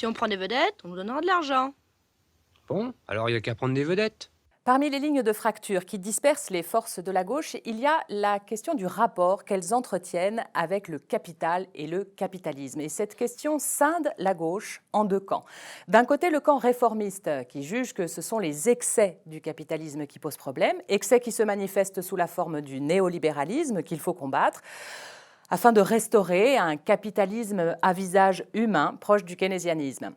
Si on prend des vedettes, on nous donnera de l'argent. Bon, alors il n'y a qu'à prendre des vedettes. Parmi les lignes de fracture qui dispersent les forces de la gauche, il y a la question du rapport qu'elles entretiennent avec le capital et le capitalisme. Et cette question scinde la gauche en deux camps. D'un côté, le camp réformiste qui juge que ce sont les excès du capitalisme qui posent problème, excès qui se manifestent sous la forme du néolibéralisme qu'il faut combattre afin de restaurer un capitalisme à visage humain proche du keynésianisme.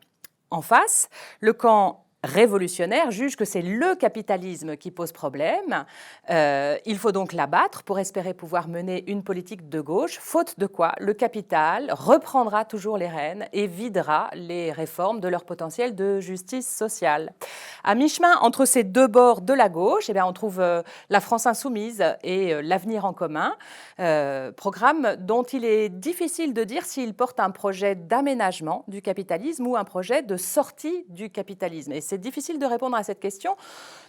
En face, le camp révolutionnaire juge que c'est le capitalisme qui pose problème. Il faut donc l'abattre pour espérer pouvoir mener une politique de gauche, faute de quoi le capital reprendra toujours les rênes et videra les réformes de leur potentiel de justice sociale. À mi-chemin entre ces deux bords de la gauche, on trouve la France insoumise et l'Avenir en commun, programme dont il est difficile de dire s'il porte un projet d'aménagement du capitalisme ou un projet de sortie du capitalisme. Et c'est difficile de répondre à cette question,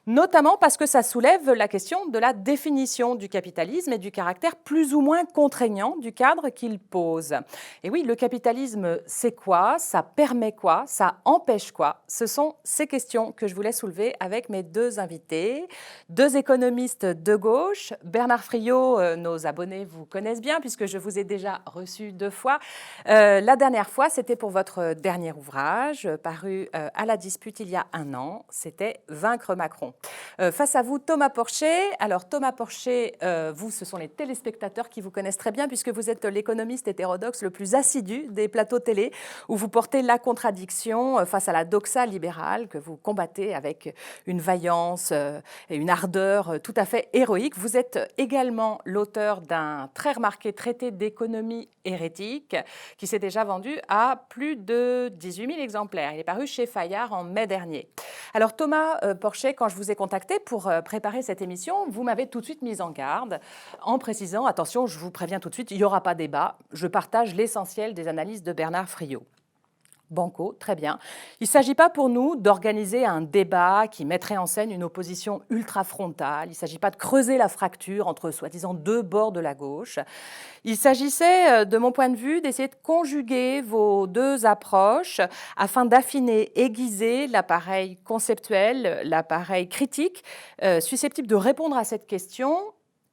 notamment parce que ça soulève la question de la définition du capitalisme et du caractère plus ou moins contraignant du cadre qu'il pose. Et oui, le capitalisme, c'est quoi? Ça permet quoi? Ça empêche quoi? Ce sont ces questions que je voulais soulever avec mes deux invités, deux économistes de gauche. Bernard Friot, nos abonnés vous connaissent bien puisque je vous ai déjà reçu 2 fois. La dernière fois, c'était pour votre dernier ouvrage, paru à la Dispute il y a 1 an. C'était « Vaincre Macron ». Face à vous, Thomas Porcher. Alors, Thomas Porcher, vous, ce sont les téléspectateurs qui vous connaissent très bien puisque vous êtes l'économiste hétérodoxe le plus assidu des plateaux télé où vous portez la contradiction face à la doxa libérale que vous combattez avec une vaillance et une ardeur tout à fait héroïque. Vous êtes également l'auteur d'un très remarqué traité d'économie hérétique qui s'est déjà vendu à plus de 18 000 exemplaires. Il est paru chez Fayard en mai dernier. Alors Thomas Porcher, quand je vous ai contacté pour préparer cette émission, vous m'avez tout de suite mise en garde en précisant, attention, je vous préviens tout de suite, il n'y aura pas débat, je partage l'essentiel des analyses de Bernard Friot. Banco, très bien. Il ne s'agit pas pour nous d'organiser un débat qui mettrait en scène une opposition ultra-frontale. Il ne s'agit pas de creuser la fracture entre soi-disant deux bords de la gauche. Il s'agissait, de mon point de vue, d'essayer de conjuguer vos deux approches afin d'affiner, aiguiser l'appareil conceptuel, l'appareil critique, susceptible de répondre à cette question.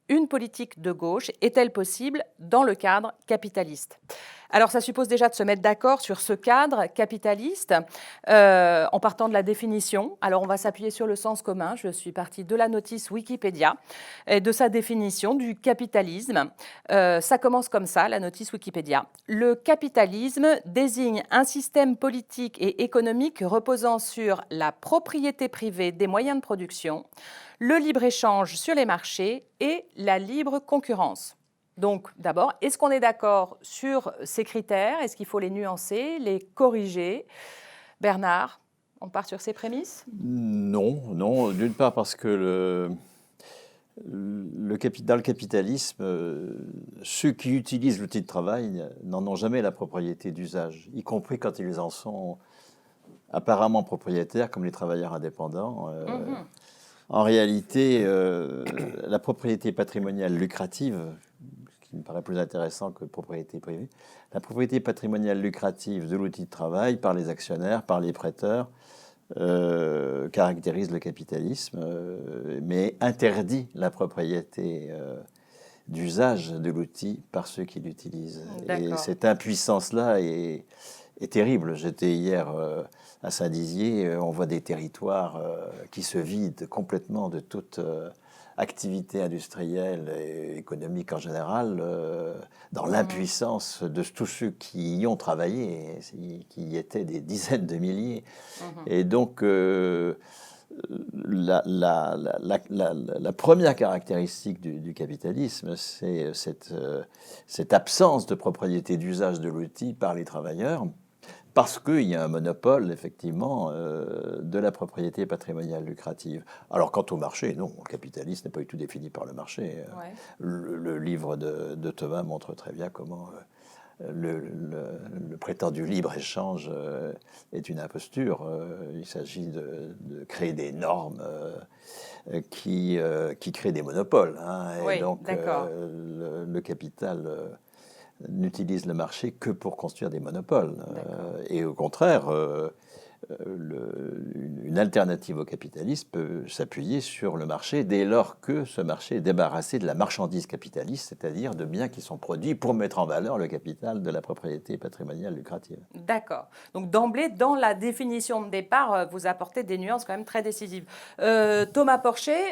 Une politique de gauche est-elle possible dans le cadre capitaliste? Alors, ça suppose déjà de se mettre d'accord sur ce cadre capitaliste en partant de la définition. Alors, on va s'appuyer sur le sens commun. Je suis partie de la notice Wikipédia et de sa définition du capitalisme. Ça commence comme ça, la notice Wikipédia. Le capitalisme désigne un système politique et économique reposant sur la propriété privée des moyens de production, le libre-échange sur les marchés et la libre concurrence. Donc, d'abord, est-ce qu'on est d'accord sur ces critères? Est-ce qu'il faut les nuancer, les corriger? Bernard, on part sur ces prémices? Non. D'une part parce que dans le capitalisme, ceux qui utilisent l'outil de travail n'en ont jamais la propriété d'usage, y compris quand ils en sont apparemment propriétaires, comme les travailleurs indépendants. En réalité, la propriété patrimoniale lucrative, qui me paraît plus intéressant que propriété privée, la propriété patrimoniale lucrative de l'outil de travail par les actionnaires, par les prêteurs, caractérise le capitalisme, mais interdit la propriété d'usage de l'outil par ceux qui l'utilisent. Et cette impuissance-là est terrible. J'étais hier à Saint-Dizier, on voit des territoires qui se vident complètement de toute activité industrielle et économique en général, dans l'impuissance de tous ceux qui y ont travaillé, qui y étaient des dizaines de milliers. Et donc, la première caractéristique du capitalisme, c'est cette absence de propriété d'usage de l'outil par les travailleurs, parce qu'il y a un monopole, effectivement, de la propriété patrimoniale lucrative. Alors, quant au marché, non, le capitalisme n'est pas du tout défini par le marché. Ouais. Le livre de Thomas montre très bien comment le prétendu libre-échange est une imposture. Il s'agit de créer des normes qui créent des monopoles. Hein, et oui, donc, le capital n'utilise le marché que pour construire des monopoles. Et au contraire, une alternative au capitalisme peut s'appuyer sur le marché dès lors que ce marché est débarrassé de la marchandise capitaliste, c'est-à-dire de biens qui sont produits pour mettre en valeur le capital de la propriété patrimoniale lucrative. D'accord. Donc d'emblée, dans la définition de départ, vous apportez des nuances quand même très décisives. Thomas Porcher,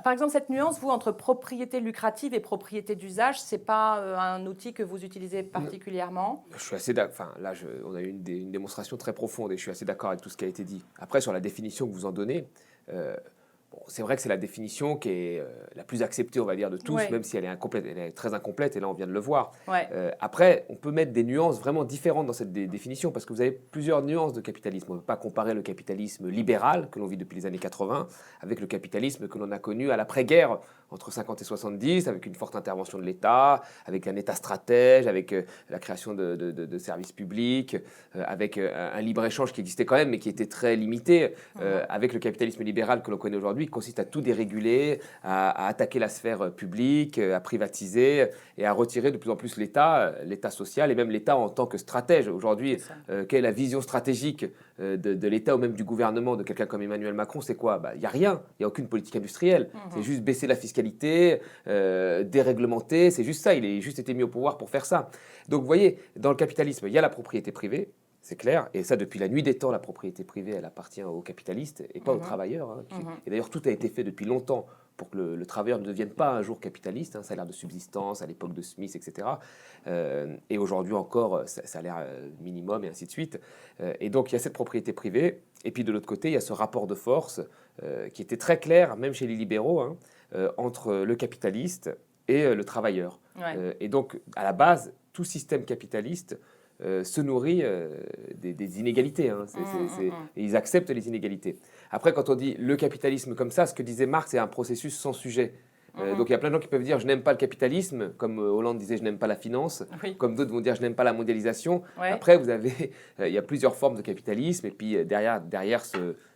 par exemple cette nuance, vous, entre propriété lucrative et propriété d'usage, c'est pas un outil que vous utilisez particulièrement? Je suis assez d'accord. Enfin, là, on a eu une démonstration très profonde et je suis assez d'accord avec tout ce qui a été dit. Après, sur la définition que vous en donnez, c'est vrai que c'est la définition qui est la plus acceptée, on va dire, de tous, même si elle est très incomplète, et là, on vient de le voir. Après, on peut mettre des nuances vraiment différentes dans cette définition, parce que vous avez plusieurs nuances de capitalisme. On ne peut pas comparer le capitalisme libéral, que l'on vit depuis les années 80, avec le capitalisme que l'on a connu à l'après-guerre, entre 50 et 70, avec une forte intervention de l'État, avec un État stratège, avec la création de services publics, avec un libre-échange qui existait quand même, mais qui était très limité, avec le capitalisme libéral que l'on connaît aujourd'hui, qui consiste à tout déréguler, à attaquer la sphère publique, à privatiser et à retirer de plus en plus l'État social et même l'État en tant que stratège. Aujourd'hui, quelle est la vision stratégique de l'État ou même du gouvernement de quelqu'un comme Emmanuel Macron? C'est quoi? Il n'y a rien, il n'y a aucune politique industrielle. C'est juste baisser la fiscalité, déréglementer, c'est juste ça. Il a juste été mis au pouvoir pour faire ça. Donc vous voyez, dans le capitalisme, il y a la propriété privée. C'est clair, et ça depuis la nuit des temps, la propriété privée, elle appartient aux capitalistes et pas aux travailleurs. Et d'ailleurs, tout a été fait depuis longtemps pour que le travailleur ne devienne pas un jour capitaliste, salaire de subsistance à l'époque de Smith, etc. Et aujourd'hui encore, salaire minimum et ainsi de suite. Et donc, il y a cette propriété privée. Et puis de l'autre côté, il y a ce rapport de force qui était très clair, même chez les libéraux, entre le capitaliste et le travailleur. Et donc, à la base, tout système capitaliste se nourrit des inégalités. Et ils acceptent les inégalités. Après, quand on dit le capitalisme comme ça, ce que disait Marx, c'est un processus sans sujet. Donc il y a plein de gens qui peuvent dire je n'aime pas le capitalisme, comme Hollande disait je n'aime pas la finance, comme d'autres vont dire je n'aime pas la mondialisation. Après, il y a plusieurs formes de capitalisme, et puis derrière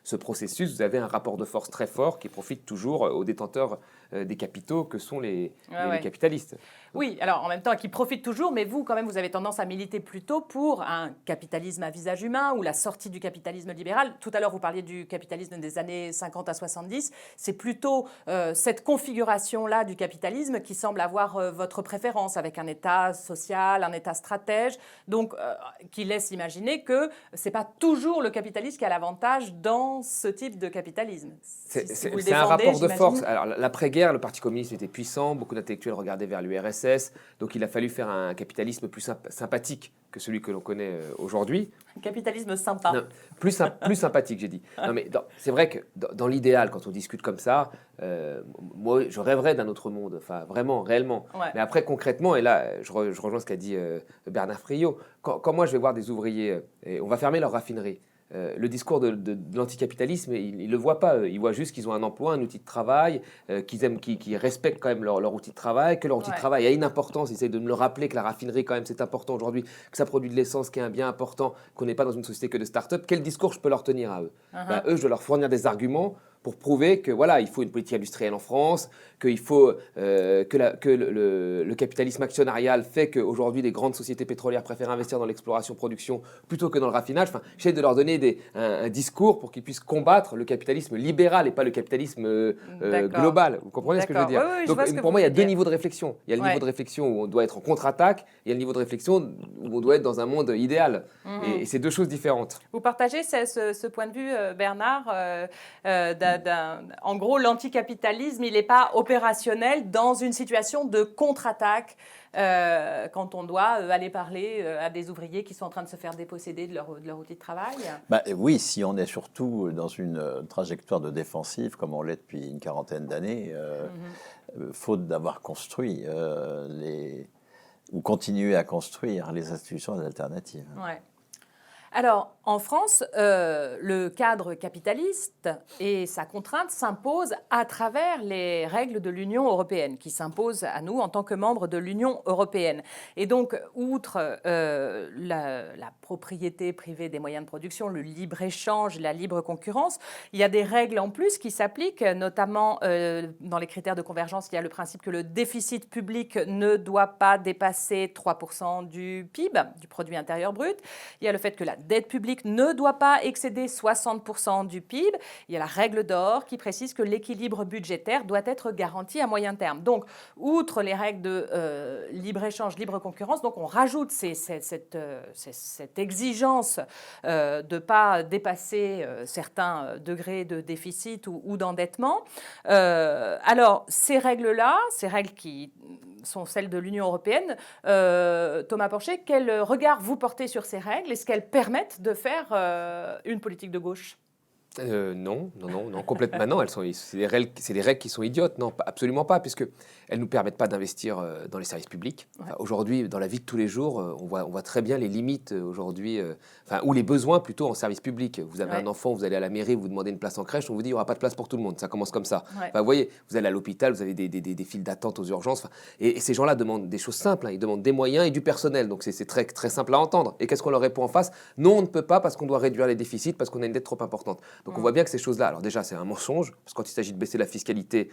ce processus, vous avez un rapport de force très fort qui profite toujours aux détenteurs des capitaux que sont les capitalistes. Oui, alors en même temps, qui profite toujours, mais vous, quand même, vous avez tendance à militer plutôt pour un capitalisme à visage humain ou la sortie du capitalisme libéral. Tout à l'heure, vous parliez du capitalisme des années 50 à 70. C'est plutôt cette configuration-là du capitalisme qui semble avoir votre préférence, avec un État social, un État stratège, donc qui laisse imaginer que ce n'est pas toujours le capitalisme qui a l'avantage dans ce type de capitalisme. C'est un rapport de force. Alors, l'après-guerre, le Parti communiste était puissant, beaucoup d'intellectuels regardaient vers l'URSS, donc il a fallu faire un capitalisme plus sympathique que celui que l'on connaît aujourd'hui. Un capitalisme sympa. Non, plus sympathique, j'ai dit. Non, mais c'est vrai que dans l'idéal, quand on discute comme ça, moi, je rêverais d'un autre monde, enfin vraiment, réellement. Mais après, concrètement, et là, je rejoins ce qu'a dit Bernard Friot, quand moi je vais voir des ouvriers, et on va fermer leur raffinerie, le discours de l'anticapitalisme, ils ne le voient pas. Ils voient juste qu'ils ont un emploi, un outil de travail, qu'ils respectent quand même leur outil de travail, que leur outil de travail a une importance. Ils essayent de me le rappeler que la raffinerie, quand même, c'est important aujourd'hui, que ça produit de l'essence, qui est un bien important, qu'on n'est pas dans une société que de start-up. Quel discours je peux leur tenir à eux? Eux, je dois leur fournir des arguments pour prouver que voilà, il faut une politique industrielle en France, qu'il faut que le capitalisme actionnarial fait qu'aujourd'hui les grandes sociétés pétrolières préfèrent investir dans l'exploration-production plutôt que dans le raffinage. Enfin, j'essaie de leur donner un discours pour qu'ils puissent combattre le capitalisme libéral et pas le capitalisme global. Vous comprenez ce que je veux dire? Donc pour moi, il y a deux niveaux de réflexion. Il y a le niveau de réflexion où on doit être en contre-attaque, et il y a le niveau de réflexion où on doit être dans un monde idéal. Et c'est deux choses différentes. Vous partagez ce point de vue, Bernard, en gros, l'anticapitalisme, il n'est pas opérationnel dans une situation de contre-attaque quand on doit aller parler à des ouvriers qui sont en train de se faire déposséder de leur outil de travail? Oui, si on est surtout dans une trajectoire de défensive, comme on l'est depuis une quarantaine d'années, faute d'avoir construit ou continuer à construire les institutions alternatives. Alors, En France, le cadre capitaliste et sa contrainte s'imposent à travers les règles de l'Union européenne, qui s'imposent à nous en tant que membres de l'Union européenne. Et donc, outre la propriété privée des moyens de production, le libre-échange, la libre concurrence, il y a des règles en plus qui s'appliquent, notamment dans les critères de convergence, il y a le principe que le déficit public ne doit pas dépasser 3% du PIB, du produit intérieur brut. Il y a le fait que la dette publique ne doit pas excéder 60% du PIB. Il y a la règle d'or qui précise que l'équilibre budgétaire doit être garanti à moyen terme. Donc, outre les règles de libre-échange, libre concurrence, donc on rajoute cette exigence de ne pas dépasser certains degrés de déficit ou d'endettement. Alors, ces règles-là, ces règles qui sont celles de l'Union européenne, Thomas Porcher, quel regard vous portez sur ces règles? Est-ce qu'elles permettent de faire une politique de gauche? Non, complètement non. C'est des règles qui sont idiotes. Non, absolument pas, puisque elles nous permettent pas d'investir dans les services publics. Enfin, aujourd'hui, dans la vie de tous les jours, on voit très bien les limites aujourd'hui, ou les besoins plutôt en services publics. Vous avez un enfant, vous allez à la mairie, vous demandez une place en crèche, on vous dit il y aura pas de place pour tout le monde. Ça commence comme ça. Ouais. Vous voyez, vous allez à l'hôpital, vous avez des files d'attente aux urgences. Et ces gens-là demandent des choses simples. Ils demandent des moyens et du personnel. Donc c'est très très simple à entendre. Et qu'est-ce qu'on leur répond en face? Non, on ne peut pas parce qu'on doit réduire les déficits parce qu'on a une dette trop importante. Donc on voit bien que ces choses-là, alors déjà c'est un mensonge, parce que quand il s'agit de baisser la fiscalité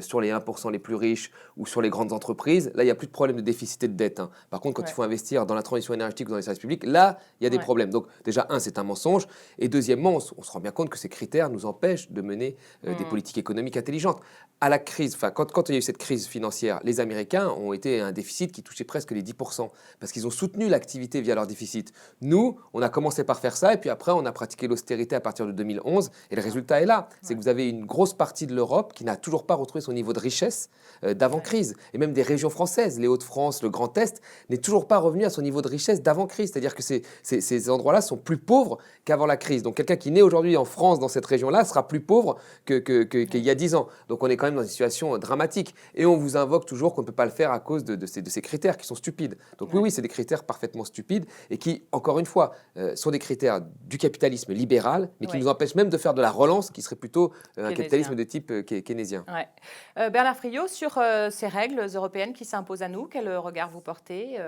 sur les 1% les plus riches ou sur les grandes entreprises, là il n'y a plus de problème de déficit et de dette. Par contre, quand il faut investir dans la transition énergétique ou dans les services publics, là il y a des problèmes. Donc déjà, c'est un mensonge, et deuxièmement, on se rend bien compte que ces critères nous empêchent de mener des politiques économiques intelligentes. À la crise, quand il y a eu cette crise financière, les Américains ont été à un déficit qui touchait presque les 10%, parce qu'ils ont soutenu l'activité via leur déficit. Nous, on a commencé par faire ça, et puis après on a pratiqué l'austérité à partir de 2011, et le résultat est là. C'est que vous avez une grosse partie de l'Europe qui n'a toujours pas retrouvé son niveau de richesse d'avant-crise. Et même des régions françaises, les Hauts-de-France, le Grand Est, n'est toujours pas revenu à son niveau de richesse d'avant-crise. C'est-à-dire que ces endroits-là sont plus pauvres qu'avant la crise. Donc quelqu'un qui naît aujourd'hui en France, dans cette région-là, sera plus pauvre qu'il y a 10 ans. Donc on est quand même dans une situation dramatique. Et on vous invoque toujours qu'on ne peut pas le faire à cause de ces critères qui sont stupides. Donc oui, c'est des critères parfaitement stupides et qui, encore une fois, sont des critères du capitalisme libéral, mais qui nous empêchent même de faire de la relance, qui serait plutôt un capitalisme de type keynésien. Ouais. Bernard Friot, sur ces règles européennes qui s'imposent à nous, quel regard vous portez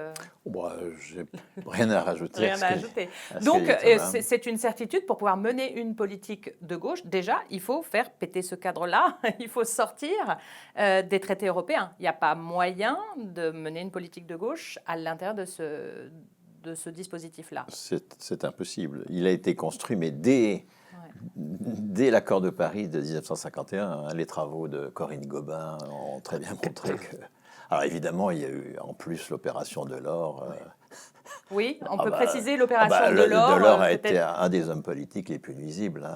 j'ai rien à rajouter. Rien à ajouter. Donc, c'est une certitude, pour pouvoir mener une politique de gauche, déjà, il faut faire péter ce cadre-là, il faut sortir des traités européens. Il n'y a pas moyen de mener une politique de gauche à l'intérieur de ce dispositif-là. C'est impossible. Il a été construit, mais dès l'accord de Paris de 1951, les travaux de Corinne Gobin ont très bien montré que... Alors évidemment, il y a eu en plus l'opération Delors. Oui, on peut préciser l'opération Delors. Delors a été un des hommes politiques les plus nuisibles,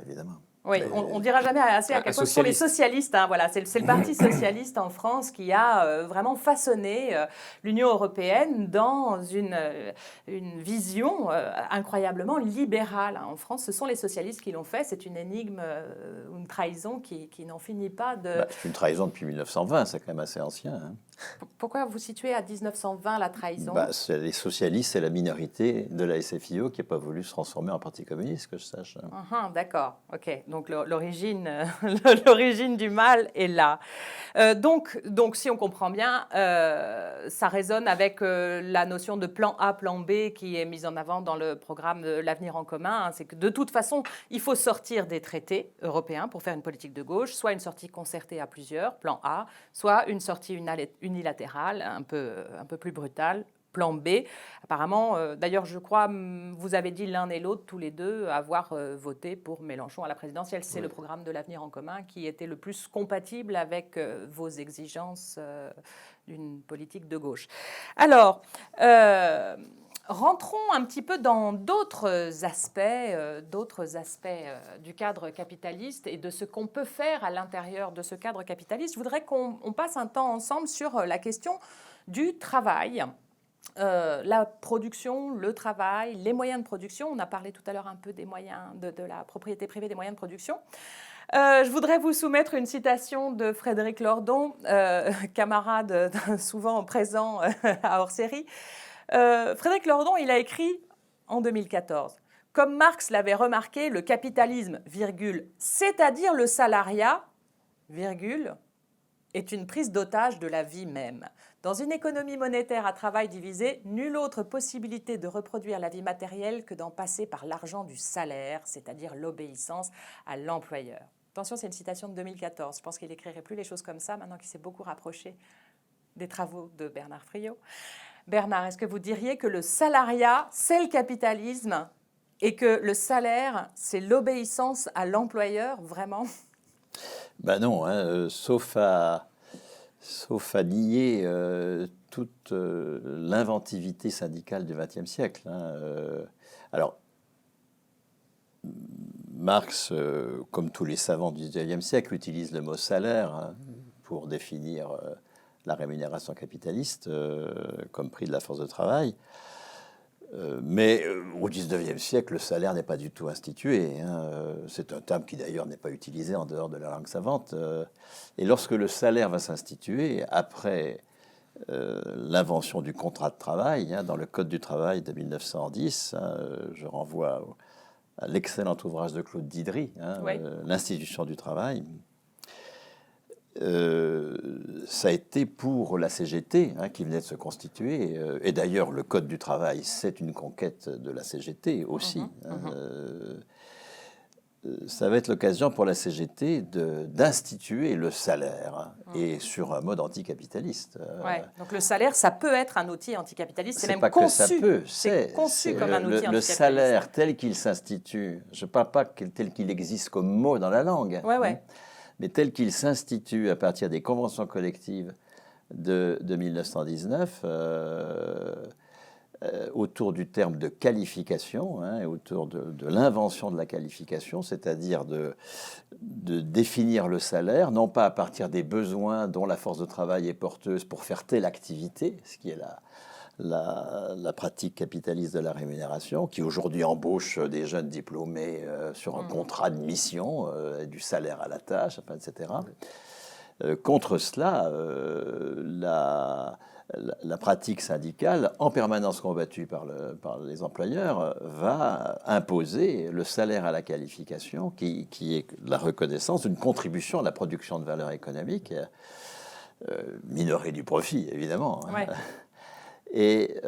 évidemment. Oui, on ne dira jamais assez à quel point ce sont les socialistes. Voilà, c'est le Parti socialiste en France qui a vraiment façonné l'Union européenne dans une vision incroyablement libérale. En France, ce sont les socialistes qui l'ont fait. C'est une énigme, une trahison qui n'en finit pas de... c'est une trahison depuis 1920, c'est quand même assez ancien. Pourquoi vous situez à 1920 la trahison? C'est les socialistes, c'est la minorité de la SFIO qui n'a pas voulu se transformer en parti communiste, que je sache. D'accord, ok. Donc l'origine du mal est là. Donc si on comprend bien, ça résonne avec la notion de plan A, plan B qui est mise en avant dans le programme de l'Avenir en commun. C'est que de toute façon, il faut sortir des traités européens pour faire une politique de gauche, soit une sortie concertée à plusieurs, plan A, soit une sortie unilatérale, un peu plus brutale, plan B. Apparemment, d'ailleurs, je crois, vous avez dit l'un et l'autre, tous les deux, avoir voté pour Mélenchon à la présidentielle. C'est le programme de l'Avenir en commun qui était le plus compatible avec vos exigences d'une politique de gauche. Alors, rentrons un petit peu dans d'autres aspects du cadre capitaliste et de ce qu'on peut faire à l'intérieur de ce cadre capitaliste. Je voudrais qu'on passe un temps ensemble sur la question du travail. La production, le travail, les moyens de production. On a parlé tout à l'heure un peu des moyens de la propriété privée des moyens de production. Je voudrais vous soumettre une citation de Frédéric Lordon, camarade souvent présent à Hors-Série. Frédéric Lordon, il a écrit en 2014 « Comme Marx l'avait remarqué, le capitalisme, virgule, c'est-à-dire le salariat, virgule, est une prise d'otage de la vie même. Dans une économie monétaire à travail divisé, nulle autre possibilité de reproduire la vie matérielle que d'en passer par l'argent du salaire, c'est-à-dire l'obéissance à l'employeur. Attention, c'est une citation de 2014. Je pense qu'il n'écrirait plus les choses comme ça, maintenant qu'il s'est beaucoup rapproché des travaux de Bernard Friot. Bernard, est-ce que vous diriez que le salariat, c'est le capitalisme et que le salaire, c'est l'obéissance à l'employeur, vraiment? Ben non, hein, sauf à nier toute l'inventivité syndicale du XXe siècle. Hein, alors, Marx, comme tous les savants du XIXe siècle, utilise le mot salaire hein, pour définir la rémunération capitaliste comme prix de la force de travail. Mais au XIXe siècle, le salaire n'est pas du tout institué. Hein. C'est un terme qui d'ailleurs n'est pas utilisé en dehors de la langue savante. Et lorsque le salaire va s'instituer, après l'invention du contrat de travail, hein, dans le Code du travail de 1910, hein, je renvoie à l'excellent ouvrage de Claude Didry, hein, Oui. L'institution du travail. Ça a été pour la CGT hein, qui venait de se constituer, et d'ailleurs le Code du travail, c'est une conquête de la CGT aussi. Ça va être l'occasion pour la CGT d'instituer le salaire et sur un mode anticapitaliste. Ouais. Donc le salaire, ça peut être un outil anticapitaliste, c'est même pas conçu. Que ça peut, c'est conçu comme un outil anticapitaliste. Le salaire tel qu'il s'institue, je ne parle pas tel qu'il existe comme mot dans la langue. Ouais, ouais. Hein, mais tel qu'il s'institue à partir des conventions collectives de 1919, autour du terme de qualification, hein, et autour de l'invention de la qualification, c'est-à-dire de définir le salaire, non pas à partir des besoins dont la force de travail est porteuse pour faire telle activité, ce qui est la pratique capitaliste de la rémunération, qui aujourd'hui embauche des jeunes diplômés sur un contrat de mission, du salaire à la tâche, enfin, etc. Contre cela, la pratique syndicale, en permanence combattue par les employeurs, va imposer le salaire à la qualification, qui est la reconnaissance d'une contribution à la production de valeur économique, minorée du profit, évidemment. Ouais. Et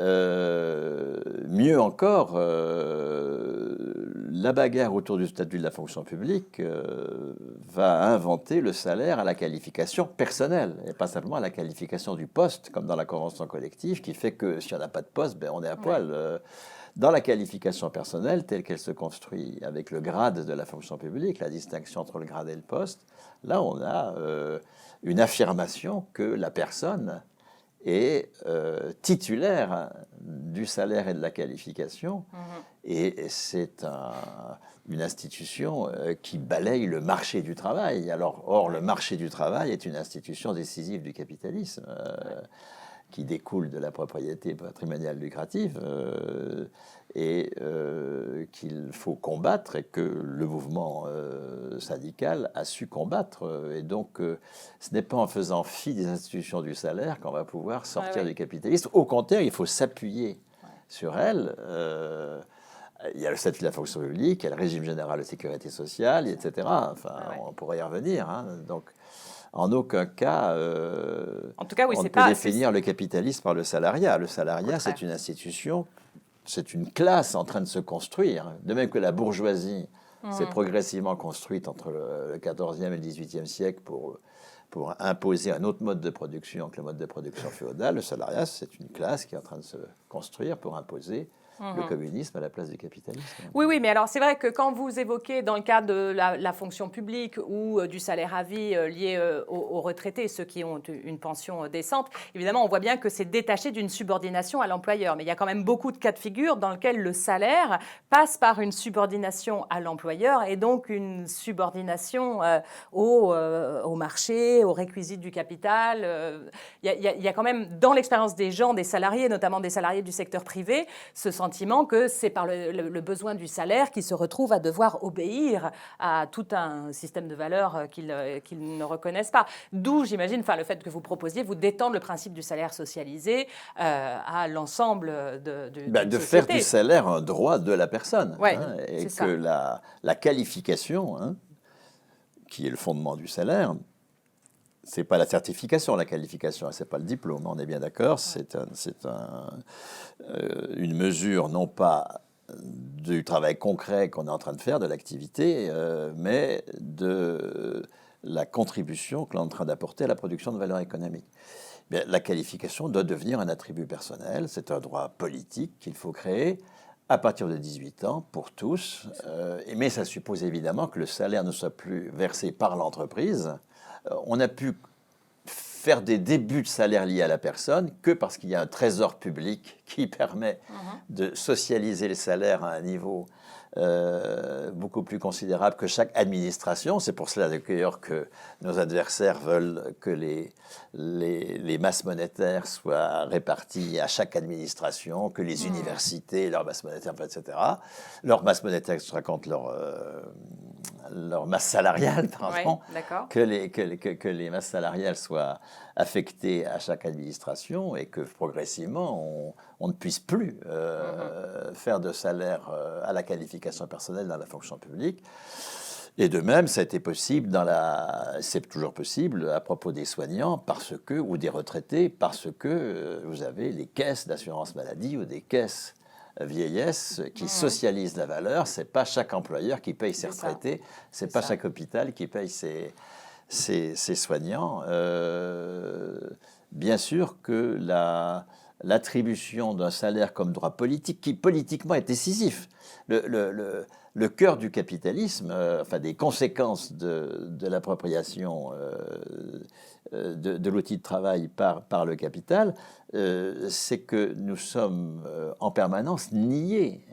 mieux encore, la bagarre autour du statut de la fonction publique va inventer le salaire à la qualification personnelle, et pas simplement à la qualification du poste, comme dans la convention collective, qui fait que si on n'a pas de poste, ben on est à poil. Dans la qualification personnelle, telle qu'elle se construit avec le grade de la fonction publique, la distinction entre le grade et le poste, là on a une affirmation que la personne est titulaire du salaire et de la qualification. Et c'est une institution qui balaye le marché du travail. Or, le marché du travail est une institution décisive du capitalisme qui découle de la propriété patrimoniale lucrative et qu'il faut combattre et que le mouvement syndical a su combattre. Et donc, ce n'est pas en faisant fi des institutions du salaire qu'on va pouvoir sortir du capitalisme. Au contraire, il faut s'appuyer sur elles. Il y a le statut de la fonction publique, il y a le régime général de sécurité sociale, etc. Enfin, on pourrait y revenir. Hein. Donc, en aucun cas, en tout cas, oui, on ne peut définir le capitalisme par le salariat. Le salariat, c'est une institution, c'est une classe en train de se construire. De même que la bourgeoisie s'est progressivement construite entre le XIVe et le XVIIIe siècle pour imposer un autre mode de production que le mode de production féodal, le salariat, c'est une classe qui est en train de se construire pour imposer le communisme à la place du capitalisme. Oui, oui, mais alors c'est vrai que quand vous évoquez dans le cadre de la fonction publique ou du salaire à vie lié aux retraités, ceux qui ont une pension décente, évidemment, on voit bien que c'est détaché d'une subordination à l'employeur. Mais il y a quand même beaucoup de cas de figure dans lesquels le salaire passe par une subordination à l'employeur et donc une subordination au marché, aux réquisites du capital. Il y a quand même, dans l'expérience des gens, des salariés, notamment des salariés du secteur privé, ce sentiment que c'est par le besoin du salaire qu'il se retrouve à devoir obéir à tout un système de valeurs qu'ils ne reconnaissent pas. D'où, j'imagine, le fait que vous proposiez, vous d'étendre le principe du salaire socialisé à l'ensemble de de faire du salaire un droit de la personne. Ouais, et que la qualification, qui est le fondement du salaire, c'est pas la certification, la qualification, c'est pas le diplôme, on est bien d'accord, c'est une mesure non pas du travail concret qu'on est en train de faire, de l'activité, mais de la contribution que l'on est en train d'apporter à la production de valeur économique. Bien, la qualification doit devenir un attribut personnel, c'est un droit politique qu'il faut créer à partir de 18 ans pour tous, mais ça suppose évidemment que le salaire ne soit plus versé par l'entreprise. On a pu faire des débuts de salaire liés à la personne que parce qu'il y a un trésor public qui permet de socialiser les salaires à un niveau beaucoup plus considérable que chaque administration. C'est pour cela d'ailleurs que nos adversaires veulent que les masses monétaires soient réparties à chaque administration, que les universités, leurs masses monétaires, etc. Leur masse monétaire se raconte leur masse salariale, pardon, que les masses salariales soient affectées à chaque administration et que progressivement on ne puisse plus faire de salaire à la qualification personnelle dans la fonction publique. Et de même, ça a été possible c'est toujours possible à propos des soignants ou des retraités, parce que vous avez les caisses d'assurance maladie ou des caisses vieillesse qui socialisent la valeur. C'est pas chaque employeur qui paye ses retraités, c'est pas chaque hôpital qui paye ses soignants. Bien sûr que l'attribution d'un salaire comme droit politique, qui politiquement est décisif, le cœur du capitalisme, des conséquences de l'appropriation de l'outil de travail par le capital, c'est que nous sommes en permanence niés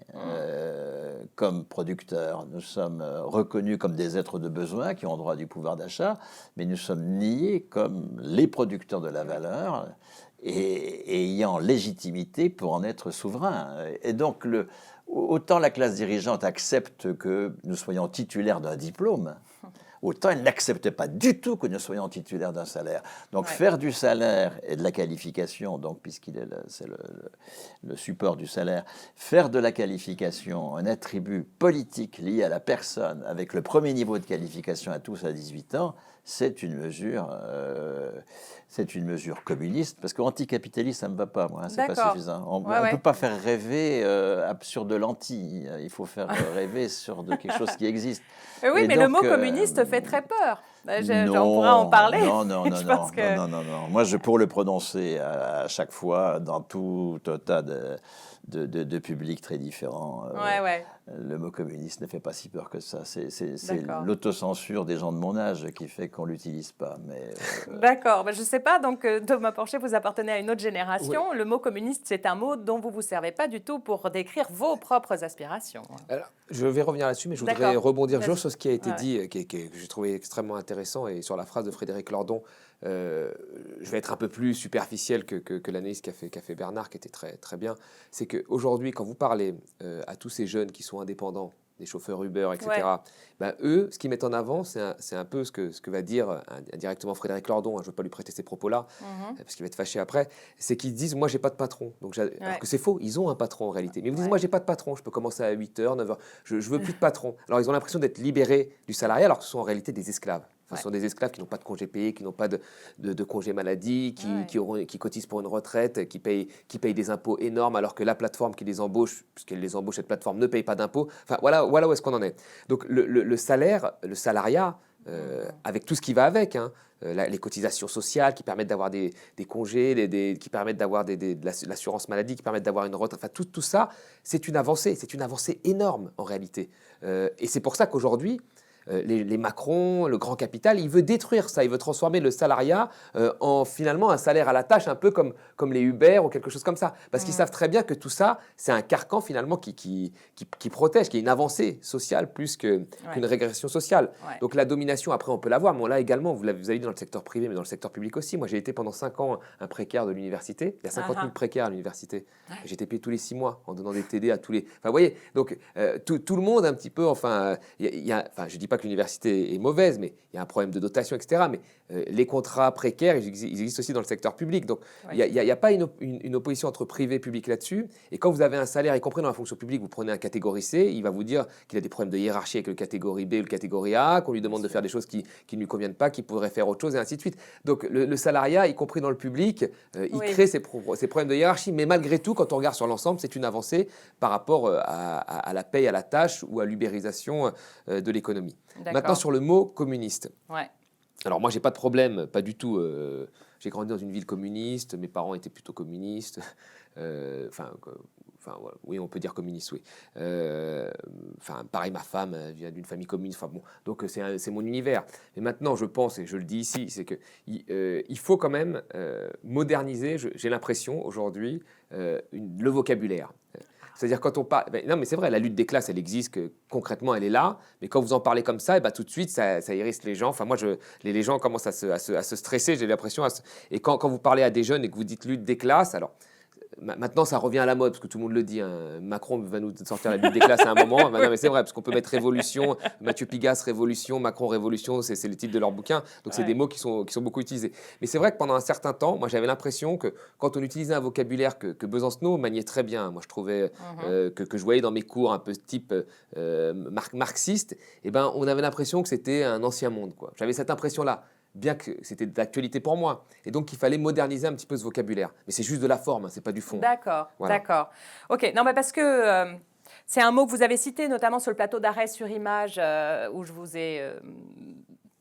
comme producteurs. Nous sommes reconnus comme des êtres de besoin qui ont droit du pouvoir d'achat, mais nous sommes niés comme les producteurs de la valeur et ayant légitimité pour en être souverains. Et donc, autant la classe dirigeante accepte que nous soyons titulaires d'un diplôme, autant elle n'accepte pas du tout que nous soyons titulaires d'un salaire. Donc faire du salaire et de la qualification, donc c'est le support du salaire, faire de la qualification un attribut politique lié à la personne, avec le premier niveau de qualification à tous à 18 ans, c'est une mesure communiste, parce qu'anticapitaliste, ça ne me va pas, moi, c'est pas suffisant. On ne peut pas faire rêver sur de l'anti, il faut faire rêver sur quelque chose qui existe. Oui, mais donc, le mot communiste fait très peur. On pourra en parler. Non. Moi, pour le prononcer à chaque fois, dans tout un tas de publics très différents, le mot communiste ne fait pas si peur que ça. C'est l'autocensure des gens de mon âge qui fait qu'on ne l'utilise pas. D'accord. Je ne sais pas, donc Thomas Porcher, vous appartenez à une autre génération. Oui. Le mot communiste, c'est un mot dont vous ne vous servez pas du tout pour décrire vos propres aspirations. Alors, je vais revenir là-dessus, mais je voudrais rebondir sur ce qui a été dit, que j'ai trouvé extrêmement intéressant, et sur la phrase de Frédéric Lordon. Je vais être un peu plus superficiel que l'analyse qu'a fait Bernard, qui était très, très bien. C'est qu'aujourd'hui, quand vous parlez à tous ces jeunes qui sont indépendants, des chauffeurs Uber, etc., eux, ce qu'ils mettent en avant, c'est un peu ce que va dire indirectement Frédéric Lordon. Je ne veux pas lui prêter ces propos-là, parce qu'il va être fâché après. C'est qu'ils disent, moi, j'ai pas de patron. Donc, alors que c'est faux, ils ont un patron en réalité. Mais ils vous disent, moi, j'ai pas de patron. Je peux commencer à 8h, 9h. Je veux plus de patron. Alors, ils ont l'impression d'être libérés du salariat, alors que ce sont en réalité des esclaves. Ce sont des esclaves qui n'ont pas de congé payé, qui n'ont pas de congé maladie, qui cotisent pour une retraite, qui payent des impôts énormes, alors que la plateforme qui les embauche, puisqu'elle les embauche, cette plateforme ne paye pas d'impôts. Enfin, voilà où est-ce qu'on en est. Donc le salaire, le salariat, avec tout ce qui va avec, les cotisations sociales qui permettent d'avoir des congés, qui permettent d'avoir de l'assurance maladie, qui permettent d'avoir une retraite, enfin tout ça, c'est une avancée énorme en réalité. Et c'est pour ça qu'aujourd'hui, les Macron, le grand capital, il veut détruire ça, il veut transformer le salariat en finalement un salaire à la tâche, un peu comme les Uber ou quelque chose comme ça. Parce qu'ils savent très bien que tout ça, c'est un carcan finalement qui protège, qui est une avancée sociale plus qu'une régression sociale. Ouais. Donc la domination, après, on peut l'avoir, mais on l'a également, vous avez dit dans le secteur privé, mais dans le secteur public aussi. Moi, j'ai été pendant 5 ans un précaire de l'université. Il y a 50 000 précaires à l'université. J'étais payé tous les 6 mois en donnant des TD à tous les... Enfin, vous voyez, donc tout le monde un petit peu, enfin, je ne dis pas que l'université est mauvaise, mais il y a un problème de dotation, etc. Mais les contrats précaires, ils existent aussi dans le secteur public. Donc, il n'y a pas une opposition entre privé et public là-dessus. Et quand vous avez un salaire, y compris dans la fonction publique, vous prenez un catégorie C, il va vous dire qu'il a des problèmes de hiérarchie avec le catégorie B ou le catégorie A, qu'on lui demande de faire des choses qui ne lui conviennent pas, qu'il pourrait faire autre chose, et ainsi de suite. Donc, le salariat, y compris dans le public, il crée ces problèmes de hiérarchie. Mais malgré tout, quand on regarde sur l'ensemble, c'est une avancée par rapport à la paye à la tâche ou à l'ubérisation de l'économie. Maintenant, sur le mot communiste. Ouais. Alors moi, j'ai pas de problème, pas du tout. J'ai grandi dans une ville communiste, mes parents étaient plutôt communistes. Oui, on peut dire communiste, oui. Pareil, ma femme vient d'une famille communiste. Enfin bon, donc c'est mon univers. Mais maintenant, je pense, et je le dis ici, c'est que il faut quand même moderniser. J'ai l'impression aujourd'hui le vocabulaire. C'est-à-dire quand on parle... non, mais c'est vrai, la lutte des classes, elle existe, concrètement, elle est là. Mais quand vous en parlez comme ça, tout de suite, ça hérisse les gens. Enfin, moi, les gens commencent à se stresser, j'ai l'impression. Et quand vous parlez à des jeunes et que vous dites lutte des classes, alors... Maintenant, ça revient à la mode, parce que tout le monde le dit. Hein. Macron va nous sortir la lutte des classes à un moment. Non, mais c'est vrai, parce qu'on peut mettre révolution, Mathieu Pigasse, révolution, Macron, révolution, c'est le titre de leur bouquin. Donc, c'est des mots qui sont beaucoup utilisés. Mais c'est vrai que pendant un certain temps, moi, j'avais l'impression que quand on utilisait un vocabulaire que Besancenot maniait très bien, moi, je trouvais que je voyais dans mes cours un peu type marxiste, on avait l'impression que c'était un ancien monde, quoi. J'avais cette impression-là. Bien que c'était d'actualité pour moi. Et donc, il fallait moderniser un petit peu ce vocabulaire. Mais c'est juste de la forme, hein, c'est pas du fond. D'accord, voilà. D'accord. OK, non, mais parce que c'est un mot que vous avez cité, notamment sur le plateau d'arrêt sur image, où je vous ai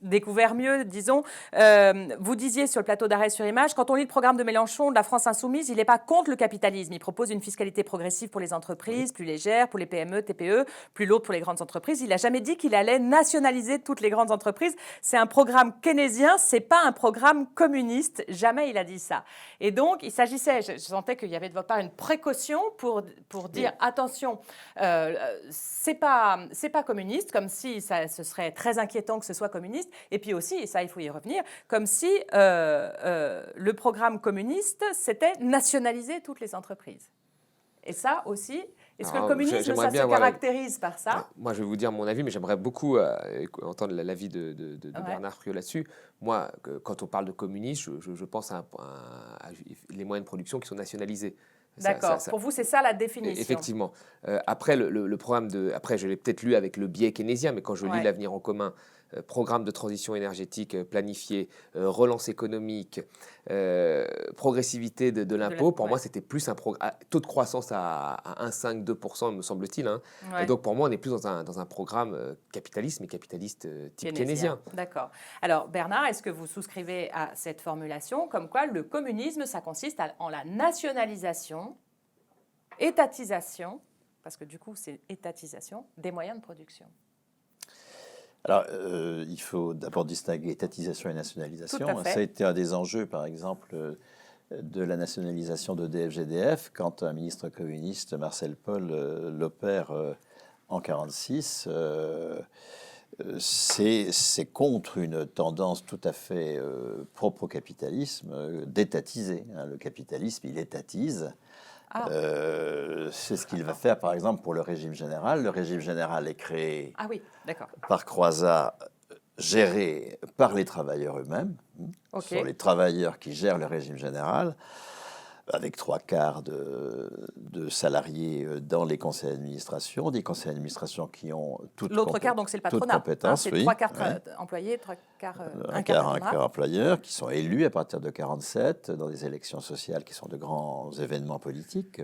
découvert mieux, disons. Vous disiez sur le plateau d'arrêt sur image, quand on lit le programme de Mélenchon de la France insoumise, il n'est pas contre le capitalisme. Il propose une fiscalité progressive pour les entreprises, plus légère pour les PME, TPE, plus lourde pour les grandes entreprises. Il n'a jamais dit qu'il allait nationaliser toutes les grandes entreprises. C'est un programme keynésien, c'est pas un programme communiste. Jamais il a dit ça. Et donc, il s'agissait, je sentais qu'il y avait de votre part une précaution pour dire attention, c'est pas communiste, comme si ce serait très inquiétant que ce soit communiste. Et puis aussi, et ça il faut y revenir, comme si le programme communiste, c'était nationaliser toutes les entreprises. Et ça aussi, est-ce que le communisme, ça se caractérise par ça? Moi, je vais vous dire mon avis, mais j'aimerais beaucoup entendre l'avis de Bernard Friot là-dessus. Moi, quand on parle de communisme, je pense à les moyens de production qui sont nationalisés. D'accord. Pour vous, c'est ça la définition. Effectivement. Après, le programme après, je l'ai peut-être lu avec le biais keynésien, mais quand je lis l'Avenir en commun, programme de transition énergétique planifié, relance économique, progressivité de l'impôt, pour moi, c'était plus un taux de croissance à 1,5-2%, me semble-t-il. Hein. Et donc, pour moi, on est plus dans un programme capitaliste, mais capitaliste type keynésien. D'accord. Alors, Bernard, est-ce que vous souscrivez à cette formulation, comme quoi le communisme, ça consiste en la nationalisation, étatisation, parce que du coup, c'est étatisation, des moyens de production? Alors, il faut d'abord distinguer étatisation et nationalisation. Ça a été un des enjeux, par exemple, de la nationalisation d'EDF-GDF, quand un ministre communiste, Marcel Paul, l'opère en 1946. C'est contre une tendance tout à fait propre au capitalisme d'étatiser. Hein. Le capitalisme, il étatise. C'est ce qu'il va faire, par exemple, pour le régime général. Le régime général est créé par Croizat, géré par les travailleurs eux-mêmes. Ce sont les travailleurs qui gèrent le régime général, avec 3/4 de salariés dans les conseils d'administration, des conseils d'administration qui ont toute l'autre quart, donc c'est le patronat. C'est 3/4 employés, un quart employeurs qui sont élus à partir de 1947 dans des élections sociales qui sont de grands événements politiques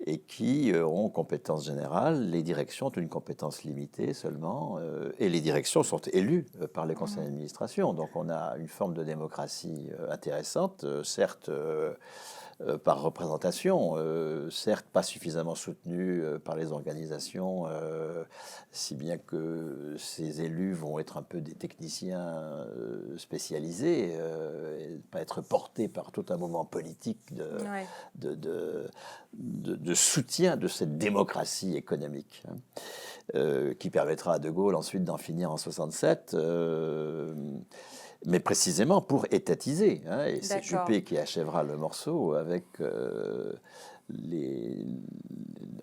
et qui ont compétence générale. Les directions ont une compétence limitée seulement et les directions sont élues par les conseils d'administration. Donc on a une forme de démocratie intéressante, certes par représentation, certes pas suffisamment soutenu par les organisations, si bien que ces élus vont être un peu des techniciens spécialisés, et pas être portés par tout un moment politique de soutien de cette démocratie économique, qui permettra à De Gaulle ensuite d'en finir en 67. Mais précisément pour étatiser. Et c'est Juppé qui achèvera le morceau avec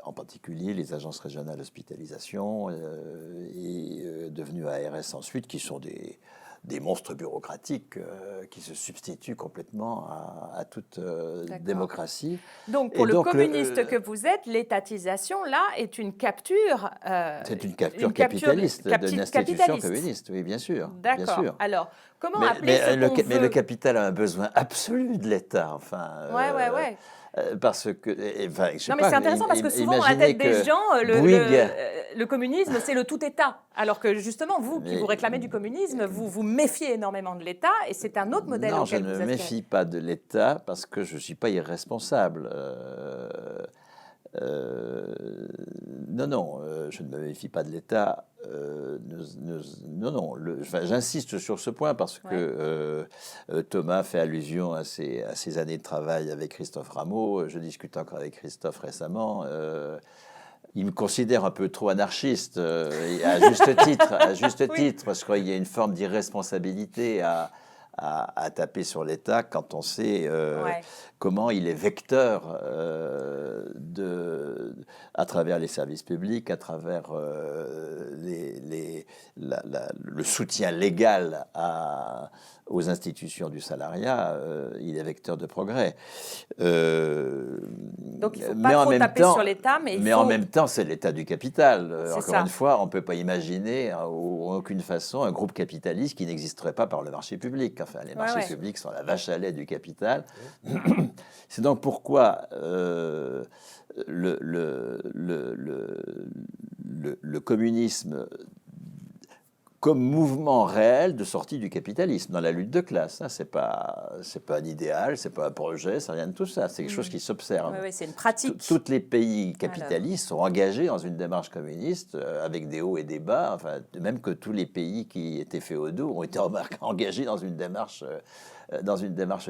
en particulier les agences régionales d'hospitalisation et devenues ARS ensuite, qui sont des monstres bureaucratiques qui se substituent complètement à toute démocratie. Donc, pour le communiste que vous êtes, l'étatisation, là, est une capture... c'est une capture capitaliste d'une institution communiste, oui, bien sûr. D'accord. Alors, comment appeler mais le capital a un besoin absolu de l'État, enfin... Parce que... non, mais c'est intéressant parce que souvent, dans la tête des gens, le communisme, c'est le tout-État. Alors que justement, vous, qui vous réclamez du communisme, vous méfiez énormément de l'État et c'est un autre modèle auquel vous aspirez. Non, je ne me méfie pas de l'État parce que je ne suis pas irresponsable. Non, je ne me méfie pas de l'État. J'insiste sur ce point parce que Thomas fait allusion à ses années de travail avec Christophe Rameau. Je discute encore avec Christophe récemment. Il me considère un peu trop anarchiste, à juste titre, parce qu'il y a une forme d'irresponsabilité à taper sur l'État quand on sait comment il est vecteur à travers les services publics, à travers le soutien légal aux institutions du salariat, il est vecteur de progrès. Donc il ne faut pas trop taper sur l'État, mais en même temps, c'est l'État du capital. Encore une fois, on ne peut pas imaginer en aucune façon un groupe capitaliste qui n'existerait pas par le marché public. Enfin, les marchés publics sont la vache à lait du capital. C'est donc pourquoi le communisme comme mouvement réel de sortie du capitalisme dans la lutte de classe. C'est pas un idéal, c'est pas un projet, c'est rien de tout ça. C'est quelque chose qui s'observe. Oui, c'est une pratique. Tous les pays capitalistes sont engagés dans une démarche communiste avec des hauts et des bas. Enfin, même que tous les pays qui étaient féodaux ont été engagés dans une démarche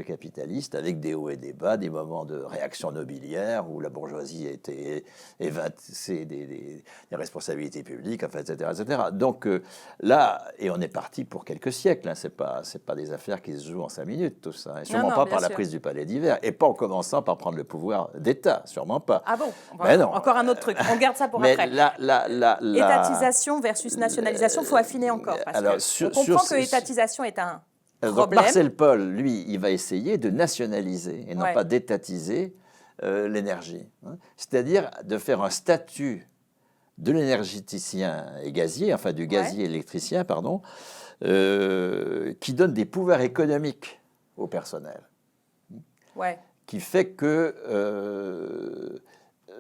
capitaliste avec des hauts et des bas, des moments de réaction nobiliaire où la bourgeoisie a été évincée des responsabilités publiques, enfin, etc., etc. Donc là, et on est parti pour quelques siècles. C'est pas des affaires qui se jouent en 5 minutes, tout ça. Et sûrement pas par la prise du Palais d'Hiver, et pas en commençant par prendre le pouvoir d'État, sûrement pas. Ah bon? Non. Encore un autre truc. On garde ça pour après. Étatisation versus nationalisation, il faut affiner encore. Parce on comprend que étatisation est un problème. Donc Marcel Paul, lui, il va essayer de nationaliser et non pas d'étatiser l'énergie. C'est-à-dire de faire un statut de l'énergéticien et gazier, enfin du gazier électricien, pardon, qui donne des pouvoirs économiques au personnel. Qui fait que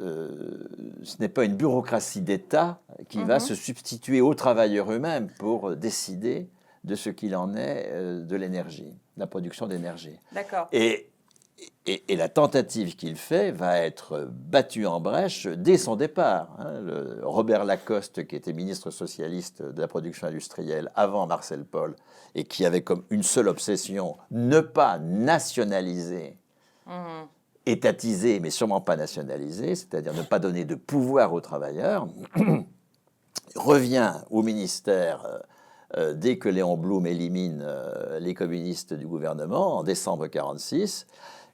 ce n'est pas une bureaucratie d'État qui va se substituer aux travailleurs eux-mêmes pour décider de ce qu'il en est de l'énergie, de la production d'énergie. D'accord. Et la tentative qu'il fait va être battue en brèche dès son départ. Robert Lacoste, qui était ministre socialiste de la production industrielle avant Marcel Paul, et qui avait comme une seule obsession ne pas nationaliser, étatiser, mais sûrement pas nationaliser, c'est-à-dire ne pas donner de pouvoir aux travailleurs, revient au ministère dès que Léon Blum élimine les communistes du gouvernement en décembre 1946.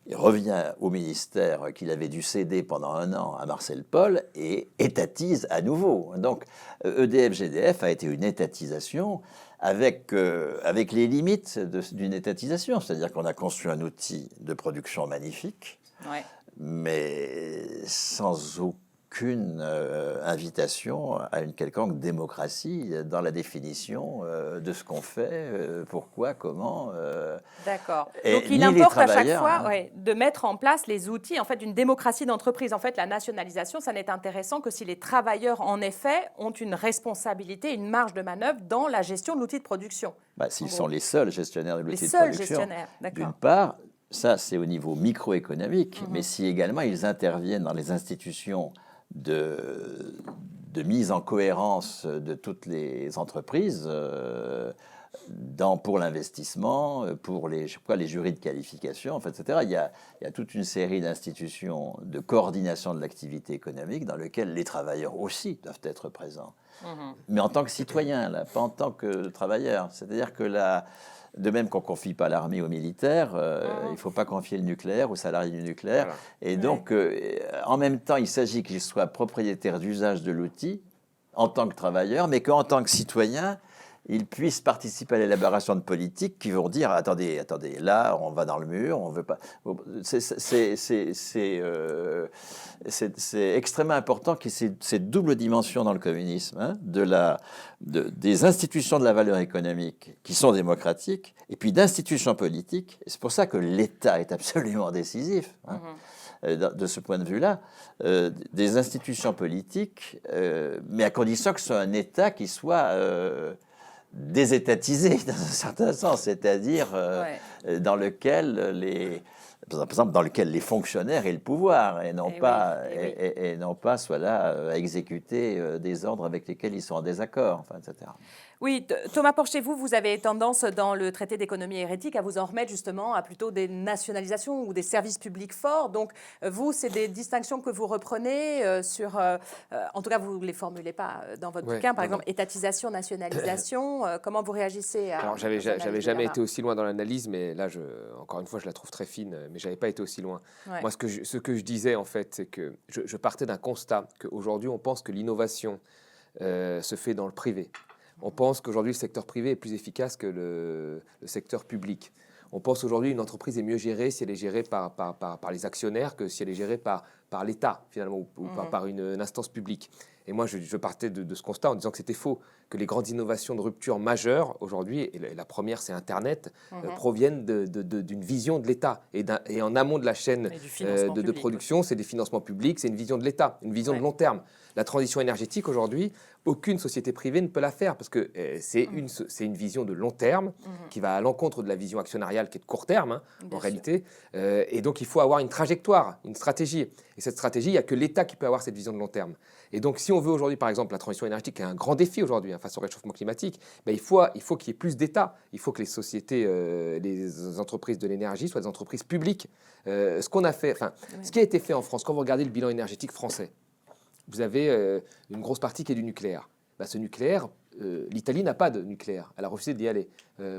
Il revient au ministère qu'il avait dû céder pendant 1 an à Marcel Paul et étatise à nouveau. Donc EDF-GDF a été une étatisation avec les limites d'une étatisation. C'est-à-dire qu'on a construit un outil de production magnifique, mais sans aucune invitation à une quelconque démocratie dans la définition de ce qu'on fait, pourquoi, comment. D'accord. Donc il importe à chaque fois de mettre en place les outils en fait, d'une démocratie d'entreprise. En fait, la nationalisation, ça n'est intéressant que si les travailleurs, en effet, ont une responsabilité, une marge de manœuvre dans la gestion de l'outil de production. S'ils sont les seuls gestionnaires de l'outil de production, d'une part, Ça, c'est au niveau microéconomique, mais si également ils interviennent dans les institutions de mise en cohérence de toutes les entreprises, pour l'investissement, pour les jurys de qualification, enfin, etc. Il y a toute une série d'institutions de coordination de l'activité économique dans lesquelles les travailleurs aussi doivent être présents. Mais en tant que citoyens, là, pas en tant que travailleurs. C'est-à-dire que de même qu'on ne confie pas l'armée aux militaires, il ne faut pas confier le nucléaire aux salariés du nucléaire. Voilà. Et donc, en même temps, il s'agit qu'ils soient propriétaires d'usage de l'outil en tant que travailleurs, mais qu'en tant que citoyens, ils puissent participer à l'élaboration de politiques qui vont dire attendez, là, on va dans le mur, on veut pas. C'est extrêmement important qu'il y ait cette double dimension dans le communisme, hein, des institutions de la valeur économique qui sont démocratiques, et puis d'institutions politiques. Et c'est pour ça que l'État est absolument décisif. Hein. De ce point de vue-là, des institutions politiques, mais à condition que ce soit un État qui soit désétatisé dans un certain sens, c'est-à-dire dans lequel les fonctionnaires aient le pouvoir et non pas soient là à exécuter des ordres avec lesquels ils sont en désaccord, enfin, etc. Oui, Thomas Porcher, vous avez tendance dans le traité d'économie hérétique à vous en remettre justement à plutôt des nationalisations ou des services publics forts. Donc vous, c'est des distinctions que vous reprenez en tout cas vous ne les formulez pas dans votre bouquin, par exemple étatisation, nationalisation. Comment vous réagissez à... Alors j'avais jamais été aussi loin dans l'analyse, mais là, encore une fois, je la trouve très fine, mais je n'avais pas été aussi loin. Ouais. Moi, ce que je disais en fait, c'est que je partais d'un constat qu'aujourd'hui, on pense que l'innovation se fait dans le privé. On pense qu'aujourd'hui, le secteur privé est plus efficace que le secteur public. On pense aujourd'hui qu'une entreprise est mieux gérée si elle est gérée par les actionnaires que si elle est gérée par l'État, finalement, ou par une instance publique. Et moi, je partais de ce constat en disant que c'était faux, que les grandes innovations de rupture majeures aujourd'hui, et la première, c'est Internet, proviennent d'une vision de l'État. Et en amont de la chaîne de production, c'est des financements publics, c'est une vision de l'État, une vision de long terme. La transition énergétique, aujourd'hui, aucune société privée ne peut la faire parce que c'est une vision de long terme qui va à l'encontre de la vision actionnariale qui est de court terme, en réalité. Et donc, il faut avoir une trajectoire, une stratégie. Et cette stratégie, il n'y a que l'État qui peut avoir cette vision de long terme. Et donc, si on veut aujourd'hui, par exemple, la transition énergétique, qui est un grand défi aujourd'hui face au réchauffement climatique, il faut qu'il y ait plus d'État. Il faut que les sociétés, les entreprises de l'énergie soient des entreprises publiques. Ce qui a été fait en France, quand vous regardez le bilan énergétique français, vous avez une grosse partie qui est du nucléaire. Ce nucléaire, l'Italie n'a pas de nucléaire. Elle a refusé d'y aller.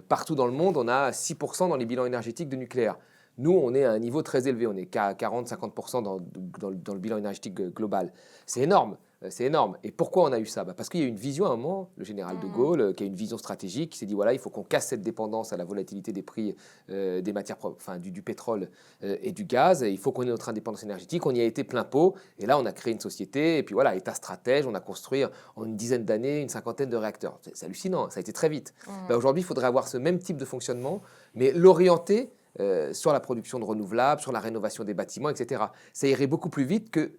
Partout dans le monde, on a 6% dans les bilans énergétiques de nucléaire. Nous, on est à un niveau très élevé. On est qu'à 40-50% dans le bilan énergétique global. C'est énorme. C'est énorme. Et pourquoi on a eu ça ? Parce qu'il y a eu une vision à un moment, le général de Gaulle, qui a une vision stratégique, qui s'est dit voilà, il faut qu'on casse cette dépendance à la volatilité des prix des matières propres, du pétrole et du gaz. Et il faut qu'on ait notre indépendance énergétique. On y a été plein pot. Et là, on a créé une société. Et puis voilà, État stratège. On a construit en une dizaine d'années une cinquantaine de réacteurs. C'est hallucinant. Ça a été très vite. Aujourd'hui, il faudrait avoir ce même type de fonctionnement, mais l'orienter sur la production de renouvelables, sur la rénovation des bâtiments, etc. Ça irait beaucoup plus vite que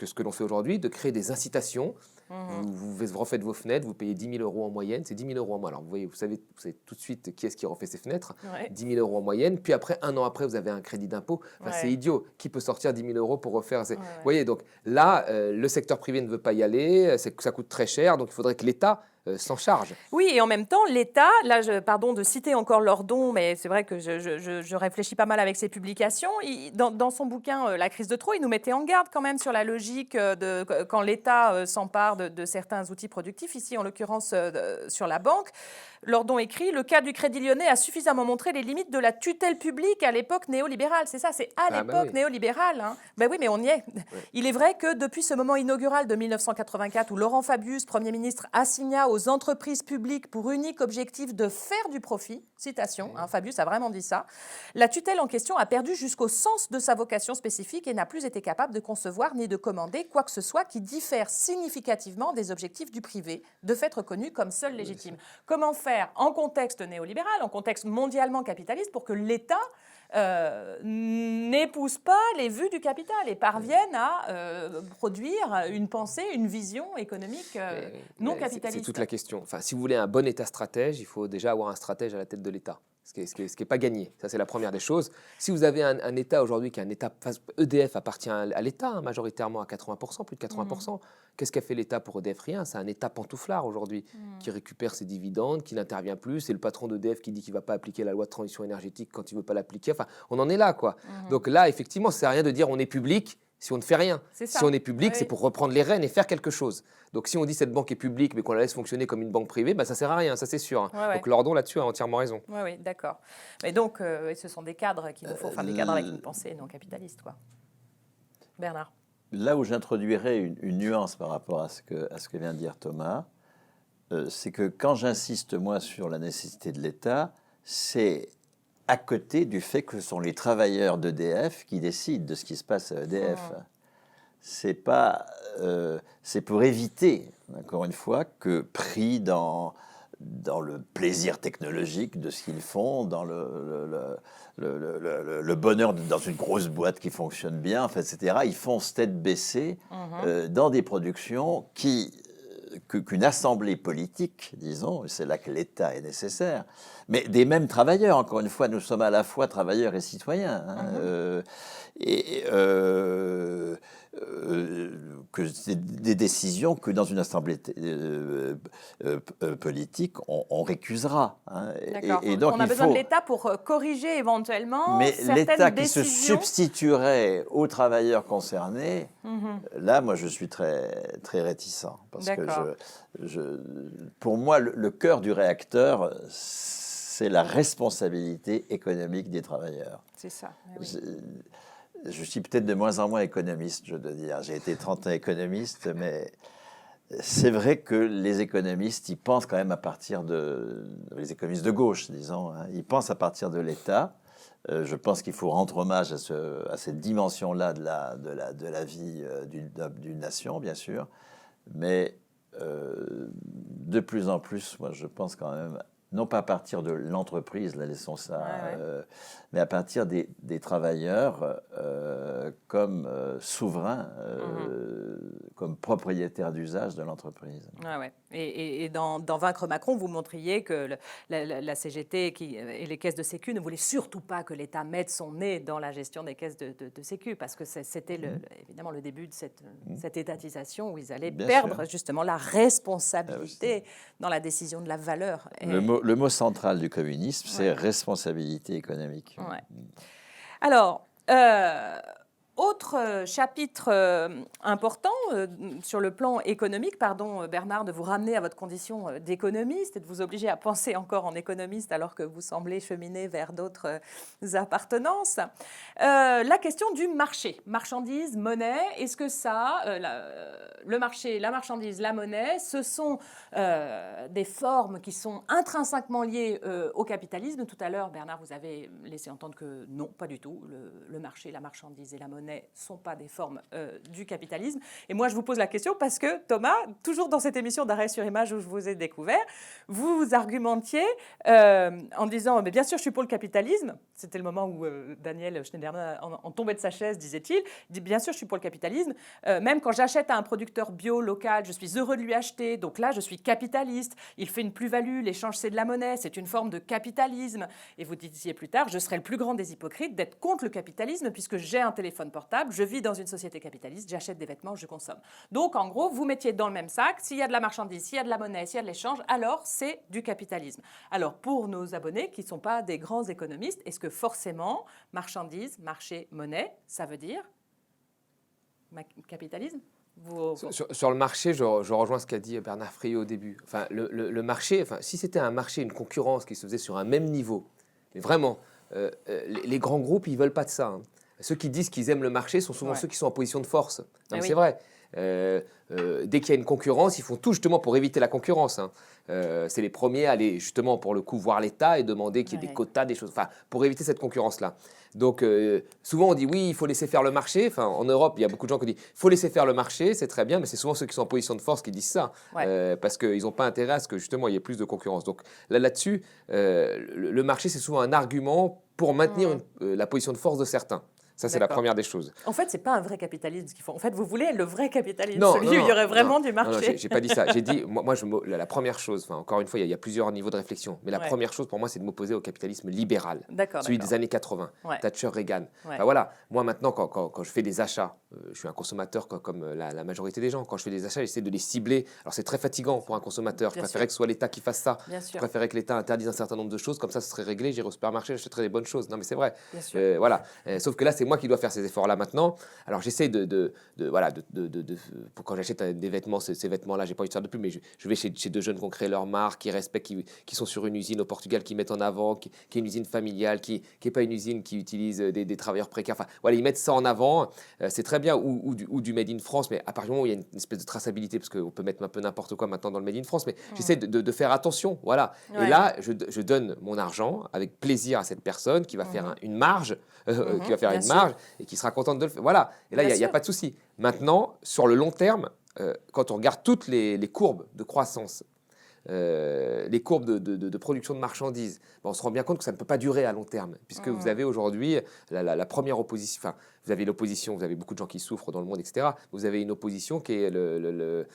ce que l'on fait aujourd'hui, de créer des incitations. Vous refaites vos fenêtres, vous payez 10 000 € en moyenne, c'est 10 000 € en mois. Alors vous savez tout de suite qui est-ce qui refait ses fenêtres, 10 000 € en moyenne, puis après, 1 an après, vous avez un crédit d'impôt. C'est idiot. Qui peut sortir 10 000 € pour refaire Vous voyez, donc là, le secteur privé ne veut pas y aller, ça coûte très cher, donc il faudrait que l'État s'en charge. Oui, et en même temps, l'État, là, pardon de citer encore Lordon, mais c'est vrai que je réfléchis pas mal avec ses publications. Dans son bouquin La crise de trop, il nous mettait en garde quand même sur la logique quand l'État s'empare de certains outils productifs, ici en l'occurrence sur la banque. Lordon écrit « Le cas du Crédit Lyonnais a suffisamment montré les limites de la tutelle publique à l'époque néolibérale. » C'est ça, c'est à l'époque néolibérale. Hein. Oui, mais on y est. Il est vrai que depuis ce moment inaugural de 1984 où Laurent Fabius, Premier ministre, assigna aux entreprises publiques pour unique objectif de faire du profit, citation, Fabius a vraiment dit ça, la tutelle en question a perdu jusqu'au sens de sa vocation spécifique et n'a plus été capable de concevoir ni de commander quoi que ce soit qui diffère significativement des objectifs du privé, de fait reconnu comme seul légitime. Comment faire en contexte néolibéral, en contexte mondialement capitaliste, pour que l'État n'épouse pas les vues du capital et parvienne à produire une pensée, une vision économique non capitaliste. C'est toute la question. Si vous voulez un bon État stratège, il faut déjà avoir un stratège à la tête de l'État. ce qui est pas gagné. Ça, c'est la première des choses. Si vous avez un État aujourd'hui qui est un État... EDF appartient à l'État, hein, majoritairement à 80%, plus de 80%. Qu'est-ce qu'a fait l'État pour EDF? Rien. C'est un État pantouflard aujourd'hui qui récupère ses dividendes, qui n'intervient plus. C'est le patron d'EDF qui dit qu'il ne va pas appliquer la loi de transition énergétique quand il ne veut pas l'appliquer. Enfin, on en est là, quoi. Donc là, effectivement, ça ne sert à rien de dire on est public si on ne fait rien. Si on est public, c'est pour reprendre les rênes et faire quelque chose. Donc si on dit cette banque est publique mais qu'on la laisse fonctionner comme une banque privée, ça ne sert à rien, ça c'est sûr. Donc Lordon là-dessus a entièrement raison. Oui, d'accord. Mais donc, ce sont des cadres qu'il nous faut, des cadres avec une pensée non capitaliste, quoi. Bernard. Là où j'introduirais une nuance par rapport à ce que vient de dire Thomas, c'est que quand j'insiste, moi, sur la nécessité de l'État, c'est à côté du fait que ce sont les travailleurs d'EDF qui décident de ce qui se passe à EDF. C'est pas, c'est pour éviter, encore une fois, que pris dans le plaisir technologique de ce qu'ils font, dans le bonheur dans une grosse boîte qui fonctionne bien, etc., ils foncent tête baissée dans des productions qu'une assemblée politique, disons, c'est là que l'État est nécessaire, mais des mêmes travailleurs, encore une fois, nous sommes à la fois travailleurs et citoyens, que c'est des décisions que dans une assemblée politique, on récusera. Et donc, on a besoin de l'État pour corriger éventuellement certaines décisions. Mais l'État qui se substituerait aux travailleurs concernés, là, moi, je suis très, très réticent. Parce que pour moi, le cœur du réacteur, c'est la responsabilité économique des travailleurs. C'est ça. Je suis peut-être de moins en moins économiste, je dois dire. J'ai été 30 ans économiste, mais c'est vrai que les économistes, ils pensent quand même à partir les économistes de gauche, disons, ils pensent à partir de l'État. Je pense qu'il faut rendre hommage à cette dimension-là de la vie d'une nation, bien sûr. Mais de plus en plus, moi, je pense quand même, non pas à partir de l'entreprise, là, laissons ça, mais à partir des travailleurs comme souverains, comme propriétaires d'usage de l'entreprise. Et dans Vaincre Macron, vous montriez que la CGT et les caisses de sécu ne voulaient surtout pas que l'État mette son nez dans la gestion des caisses de sécu, parce que c'était évidemment le début de cette étatisation où ils allaient perdre justement la responsabilité dans la décision de la valeur. Le mot central du communisme, c'est responsabilité économique. Alors, autre chapitre important sur le plan économique, pardon Bernard de vous ramener à votre condition d'économiste et de vous obliger à penser encore en économiste alors que vous semblez cheminer vers d'autres appartenances. La question du marché, marchandise, monnaie, est-ce que ça, le marché, la marchandise, la monnaie, ce sont des formes qui sont intrinsèquement liées au capitalisme? Tout à l'heure, Bernard, vous avez laissé entendre que non, pas du tout. Le marché, la marchandise et la monnaie ne sont pas des formes du capitalisme. Et moi, je vous pose la question parce que, Thomas, toujours dans cette émission d'Arrêt sur Image où je vous ai découvert, vous argumentiez en disant mais bien sûr, je suis pour le capitalisme. C'était le moment où Daniel Schneiderman en tombait de sa chaise, disait-il. Il dit bien sûr, je suis pour le capitalisme. Même quand j'achète à un producteur bio local, je suis heureux de lui acheter. Donc là, je suis capitaliste. Il fait une plus-value. L'échange, c'est de la monnaie. C'est une forme de capitalisme. Et vous disiez plus tard, je serais le plus grand des hypocrites d'être contre le capitalisme puisque j'ai un téléphone portable, je vis dans une société capitaliste, j'achète des vêtements, je consomme. Donc, en gros, vous mettiez dans le même sac, s'il y a de la marchandise, s'il y a de la monnaie, s'il y a de l'échange, alors c'est du capitalisme. Alors, pour nos abonnés qui ne sont pas des grands économistes, est-ce que forcément, marchandise, marché, monnaie, ça veut dire capitalisme? Sur le marché, je rejoins ce qu'a dit Bernard Friot au début. Enfin, le marché, si c'était un marché, une concurrence qui se faisait sur un même niveau, mais vraiment, les grands groupes, ils ne veulent pas de ça. Ceux qui disent qu'ils aiment le marché sont souvent ceux qui sont en position de force. C'est vrai. Dès qu'il y a une concurrence, ils font tout justement pour éviter la concurrence. C'est les premiers à aller justement pour le coup voir l'État et demander qu'il y ait des quotas, des choses, pour éviter cette concurrence-là. Donc souvent on dit oui, il faut laisser faire le marché. En Europe, il y a beaucoup de gens qui disent il faut laisser faire le marché, c'est très bien, mais c'est souvent ceux qui sont en position de force qui disent ça, parce qu'ils n'ont pas intérêt à ce que justement il y ait plus de concurrence. Donc là-dessus, le marché c'est souvent un argument pour maintenir la position de force de certains. Ça, c'est la première des choses. En fait, c'est pas un vrai capitalisme qu'ils font. En fait, vous voulez le vrai capitalisme, Non, celui non, où il y aurait non, vraiment non, du marché. Non, j'ai pas dit ça. J'ai dit, la première chose, encore une fois, il y a plusieurs niveaux de réflexion, mais la première chose pour moi, c'est de m'opposer au capitalisme libéral, celui des années 80, Thatcher, Reagan. Voilà, moi maintenant, quand je fais des achats, je suis un consommateur comme la majorité des gens. Quand je fais des achats, j'essaie de les cibler. Alors c'est très fatigant pour un consommateur. Je préférais que ce soit l'État qui fasse ça. Je préférais que l'État interdise un certain nombre de choses, comme ça, ce serait réglé. J'irai au supermarché, j'achèterais des bonnes choses. Non, mais c'est vrai. Voilà. Sauf que là, c'est moi qui dois faire ces efforts-là maintenant. Alors j'essaie quand j'achète des vêtements, ces vêtements-là, j'ai pas envie de faire de pub, mais je vais chez deux jeunes qui ont créé leur marque, qui respectent, qui sont sur une usine au Portugal, qui mettent en avant, qui est une usine familiale, qui est pas une usine qui utilise des travailleurs précaires. Enfin, voilà, ils mettent ça en avant. C'est très bien, ou du Made in France, mais à partir du moment où il y a une espèce de traçabilité, parce qu'on peut mettre un peu n'importe quoi maintenant dans le Made in France, mais j'essaie de faire attention. Voilà. Et là, je donne mon argent avec plaisir à cette personne qui va faire une marge, qui va faire une marge et qui sera contente de le faire. Voilà. Et là, il n'y a pas de souci. Maintenant, sur le long terme, quand on regarde toutes les courbes de croissance, les courbes de production de marchandises, on se rend bien compte que ça ne peut pas durer à long terme, puisque vous avez aujourd'hui la première opposition, enfin, vous avez l'opposition, vous avez beaucoup de gens qui souffrent dans le monde, etc. Vous avez une opposition qui est le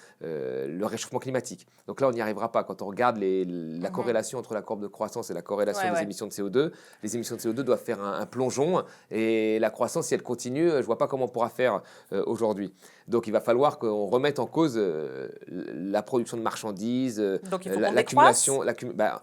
réchauffement climatique. Donc là, on n'y arrivera pas. Quand on regarde la corrélation entre la courbe de croissance et la corrélation des émissions de CO2, les émissions de CO2 doivent faire un plongeon, et la croissance, si elle continue, je ne vois pas comment on pourra faire aujourd'hui. Donc il va falloir qu'on remette en cause la production de marchandises, donc il faut qu'on l'accumulation.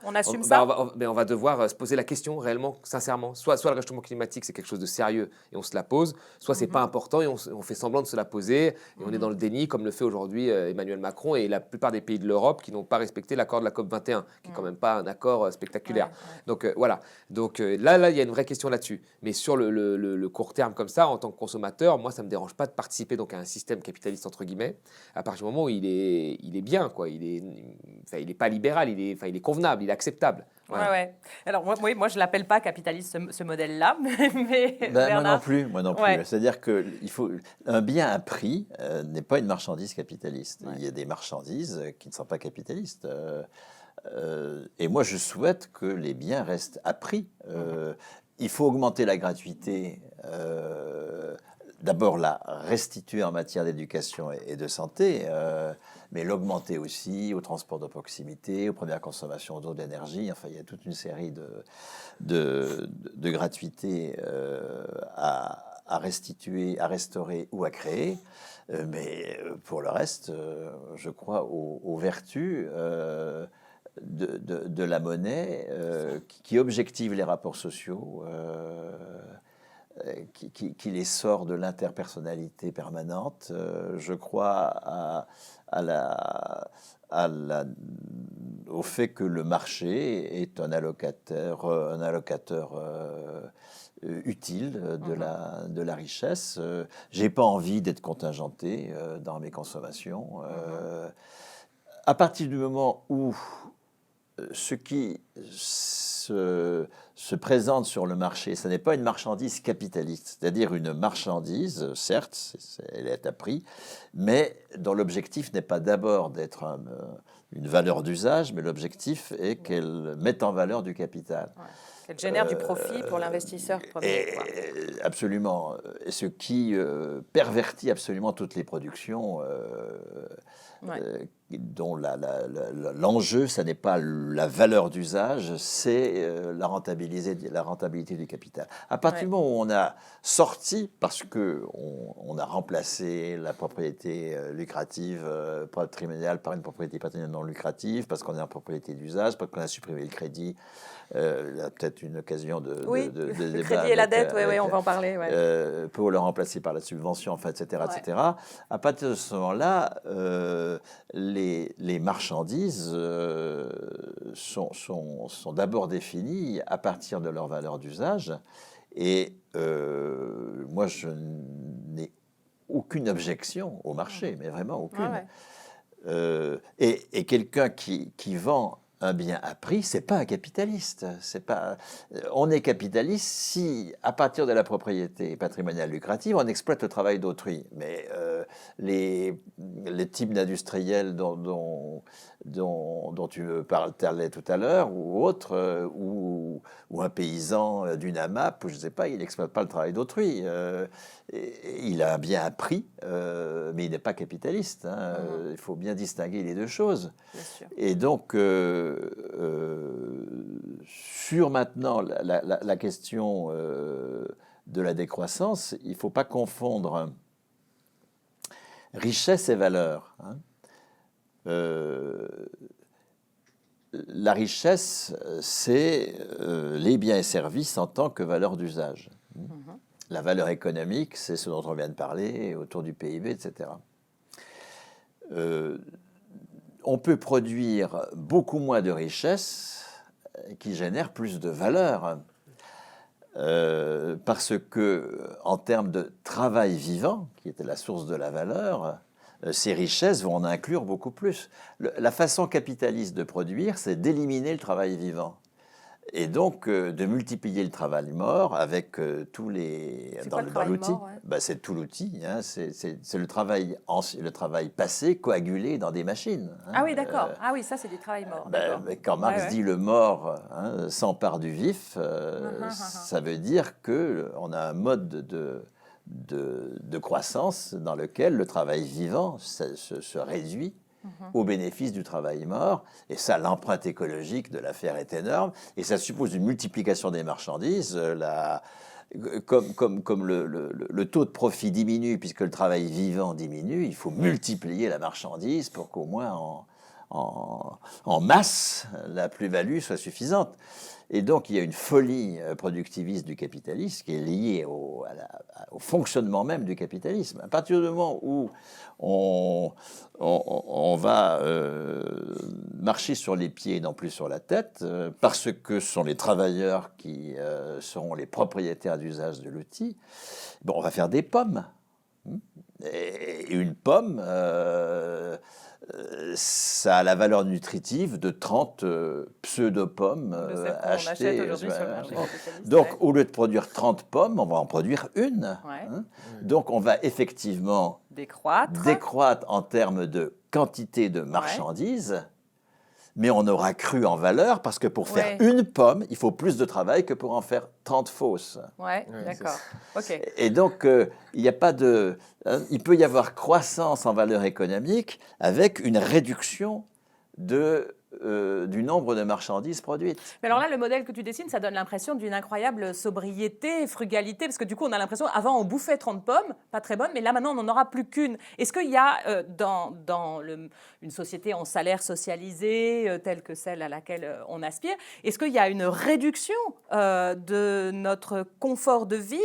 On assume ça. On va devoir se poser la question réellement, sincèrement. Soit le réchauffement climatique, c'est quelque chose de sérieux et on se la pose, soit c'est pas important et on fait semblant de se la poser et on est dans le déni, comme le fait aujourd'hui Emmanuel Macron et la plupart des pays de l'Europe qui n'ont pas respecté l'accord de la COP21, qui est quand même pas un accord spectaculaire. Donc voilà. Donc là, il y a une vraie question là-dessus. Mais sur le court terme comme ça, en tant que consommateur, moi, ça me dérange pas de participer donc à un système capitaliste entre guillemets, à partir du moment où il est bien, quoi. Il est pas libéral, il est convenable, il est acceptable. Voilà. Ouais. Alors moi je l'appelle pas capitaliste ce modèle-là, mais moi non plus. C'est-à-dire que un bien à prix n'est pas une marchandise capitaliste. Il y a des marchandises qui ne sont pas capitalistes. Et moi je souhaite que les biens restent à prix. Il faut augmenter la gratuité. D'abord la restituer en matière d'éducation et de santé, mais l'augmenter aussi au transport de proximité, aux premières consommations d'eau, d'énergie. Enfin, il y a toute une série de gratuités à restituer, à restaurer ou à créer. Mais pour le reste, je crois aux vertus de la monnaie qui objective les rapports sociaux, qui les sort de l'interpersonnalité permanente. Je crois au fait que le marché est un allocateur utile de la richesse. J'ai pas envie d'être contingenté dans mes consommations. À partir du moment où ce qui se présente sur le marché, ce n'est pas une marchandise capitaliste, c'est-à-dire une marchandise, certes, elle est à prix, mais dont l'objectif n'est pas d'abord d'être une valeur d'usage, mais l'objectif est qu'elle mette en valeur du capital. Ouais. Qu'elle génère du profit pour l'investisseur premier. Absolument. Et ce qui pervertit absolument toutes les productions dont l'enjeu, ça n'est pas la valeur d'usage, c'est la rentabilité du capital. À partir du moment où on a sorti, parce qu'on a remplacé la propriété lucrative patrimoniale par une propriété patrimoniale non lucrative, parce qu'on est en propriété d'usage, parce qu'on a supprimé le crédit, il y a peut-être une occasion de le débat crédit et la dette, on va en parler. Pour le remplacer par la subvention, enfin, etc., etc. À partir de ce moment-là, les marchandises sont d'abord définies à partir de leur valeur d'usage. Et moi, je n'ai aucune objection au marché, mais vraiment aucune. Et quelqu'un qui vend un bien à prix, c'est pas un capitaliste. On est capitaliste si, à partir de la propriété patrimoniale lucrative, on exploite le travail d'autrui. Mais les types d'industriels dont tu me parlais tout à l'heure, ou autres, ou un paysan d'une AMAP, je ne sais pas, il n'exploite pas le travail d'autrui. Il a un bien à prix, mais il n'est pas capitaliste. Hein. Il faut bien distinguer les deux choses. Bien sûr. Et donc, sur maintenant la question de la décroissance, il ne faut pas confondre richesse et valeur. Hein. La richesse, c'est les biens et services en tant que valeur d'usage. La valeur économique, c'est ce dont on vient de parler, autour du PIB, etc. On peut produire beaucoup moins de richesses qui génèrent plus de valeur. Parce que, en termes de travail vivant, qui était la source de la valeur, ces richesses vont en inclure beaucoup plus. La façon capitaliste de produire, c'est d'éliminer le travail vivant. Et donc, de multiplier le travail mort avec tous les... C'est quoi le travail l'outil. mort, ouais. Ben, c'est tout l'outil. Hein. C'est le travail passé coagulé dans des machines. Hein. Ah oui, d'accord. Ah oui, ça, c'est du travail mort. Mais quand Marx dit le mort s'empare du vif, ça veut dire qu'on a un mode de croissance dans lequel le travail vivant se réduit au bénéfice du travail mort. Et ça, l'empreinte écologique de l'affaire est énorme. Et ça suppose une multiplication des marchandises. Comme le taux de profit diminue, puisque le travail vivant diminue, il faut multiplier la marchandise pour qu'au moins en masse, la plus-value soit suffisante. Et donc, il y a une folie productiviste du capitalisme qui est liée au fonctionnement même du capitalisme. À partir du moment où on va marcher sur les pieds et non plus sur la tête, parce que ce sont les travailleurs qui seront les propriétaires d'usage de l'outil, bon, on va faire des pommes. Et une pomme, ça a la valeur nutritive de 30 pseudo-pommes achetées. Donc, au lieu de produire 30 pommes, on va en produire une. Ouais. Hein. Donc, on va effectivement décroître en termes de quantité de marchandises, mais on aura cru en valeur parce que pour faire une pomme, il faut plus de travail que pour en faire 30 fausses. Ouais, d'accord. Ok. Et donc, il n'y a pas de... il peut y avoir croissance en valeur économique avec une réduction du nombre de marchandises produites. Mais alors là, le modèle que tu dessines, ça donne l'impression d'une incroyable sobriété, frugalité, parce que du coup, on a l'impression, avant, on bouffait 30 pommes, pas très bonnes, mais là, maintenant, on n'en aura plus qu'une. Est-ce qu'il y a, dans une société en salaire socialisé, telle que celle à laquelle on aspire, est-ce qu'il y a une réduction de notre confort de vie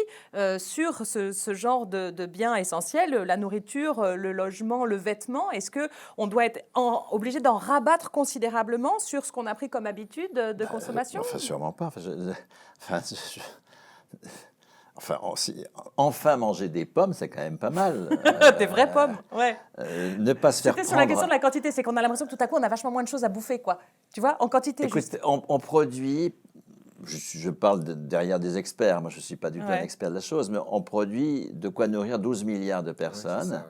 sur ce genre de biens essentiels, la nourriture, le logement, le vêtement? Est-ce qu'on doit être obligé d'en rabattre considérablement sur ce qu'on a pris comme habitude de consommation? Enfin, sûrement pas. Enfin, manger des pommes, c'est quand même pas mal. Des vraies pommes, ouais. Ne pas se faire C'était prendre... sur la question de la quantité, c'est qu'on a l'impression que tout à coup, on a vachement moins de choses à bouffer, quoi. Tu vois, en quantité. Écoute, on produit... Je parle derrière des experts, moi je ne suis pas du tout un expert de la chose, mais on produit de quoi nourrir 12 milliards de personnes.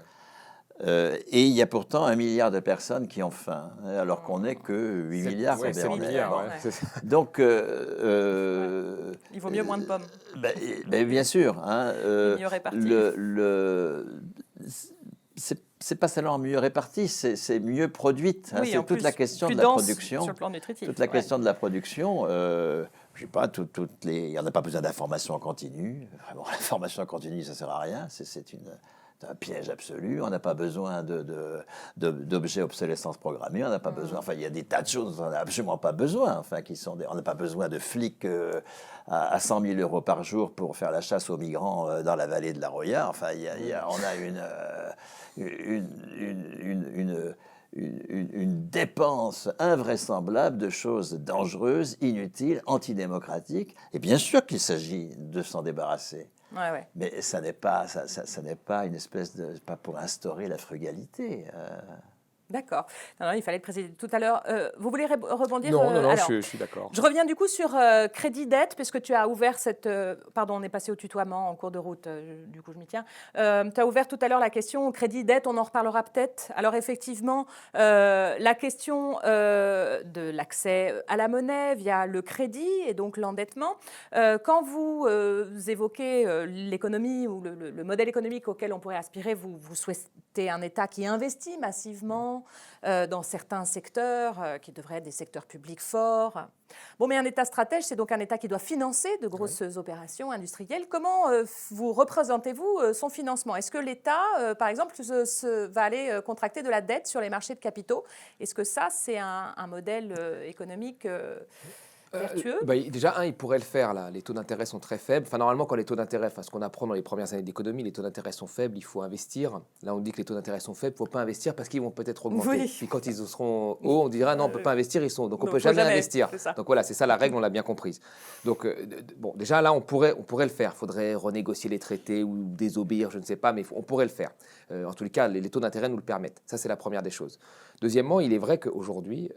Et il y a pourtant 1 milliard de personnes qui ont faim, alors qu'on n'est que 8 milliards. Ouais, 7 milliards, Donc, il vaut mieux moins de pommes. Bien sûr. Hein, mieux réparti. C'est pas seulement mieux réparti, c'est mieux produite. Hein, c'est toute la question de la production. Sur le plan nutritif. Toute la question de la production. Je sais pas, il n'y en a pas besoin d'information en continu. Vraiment, l'information en continu, ça ne sert à rien. C'est un piège absolu. On n'a pas besoin d'objets obsolescence programmée. On n'a pas besoin. Enfin, il y a des tas de choses dont on n'a absolument pas besoin. Enfin, on n'a pas besoin de flics à 100 000 € par jour pour faire la chasse aux migrants dans la vallée de la Roya. Enfin, on a une dépense invraisemblable de choses dangereuses, inutiles, antidémocratiques. Et bien sûr qu'il s'agit de s'en débarrasser. Mais ça n'est pas une espèce de... pas pour instaurer la frugalité. D'accord. Non, il fallait le préciser tout à l'heure. Vous voulez rebondir? Non, alors, je suis d'accord. Je reviens du coup sur crédit-dette, puisque tu as ouvert cette... pardon, on est passé au tutoiement en cours de route, du coup je m'y tiens. Tu as ouvert tout à l'heure la question crédit-dette, on en reparlera peut-être. Alors effectivement, la question de l'accès à la monnaie via le crédit et donc l'endettement. Quand vous évoquez l'économie ou le modèle économique auquel on pourrait aspirer, vous souhaitez un État qui investit massivement dans certains secteurs, qui devraient être des secteurs publics forts. Bon, mais un État stratège, c'est donc un État qui doit financer de grosses opérations industrielles. Comment vous représentez-vous son financement? Est-ce que l'État, par exemple, va aller contracter de la dette sur les marchés de capitaux? Est-ce que ça, c'est un modèle économique vertueux? Déjà, il pourrait le faire, là. Les taux d'intérêt sont très faibles. Enfin, normalement, quand les taux d'intérêt, ce qu'on apprend dans les premières années d'économie, les taux d'intérêt sont faibles, il faut investir. Là, on dit que les taux d'intérêt sont faibles, il ne faut pas investir parce qu'ils vont peut-être augmenter. Oui. Puis quand ils seront hauts, on dira non, on ne peut pas investir, donc on ne peut jamais investir. Donc voilà, c'est ça la règle, on l'a bien comprise. Donc, bon, déjà, là, on pourrait le faire. Il faudrait renégocier les traités ou désobéir, je ne sais pas, mais on pourrait le faire. En tous les cas, les taux d'intérêt nous le permettent. Ça, c'est la première des choses. Deuxièmement, il est vrai qu'aujourd'hui,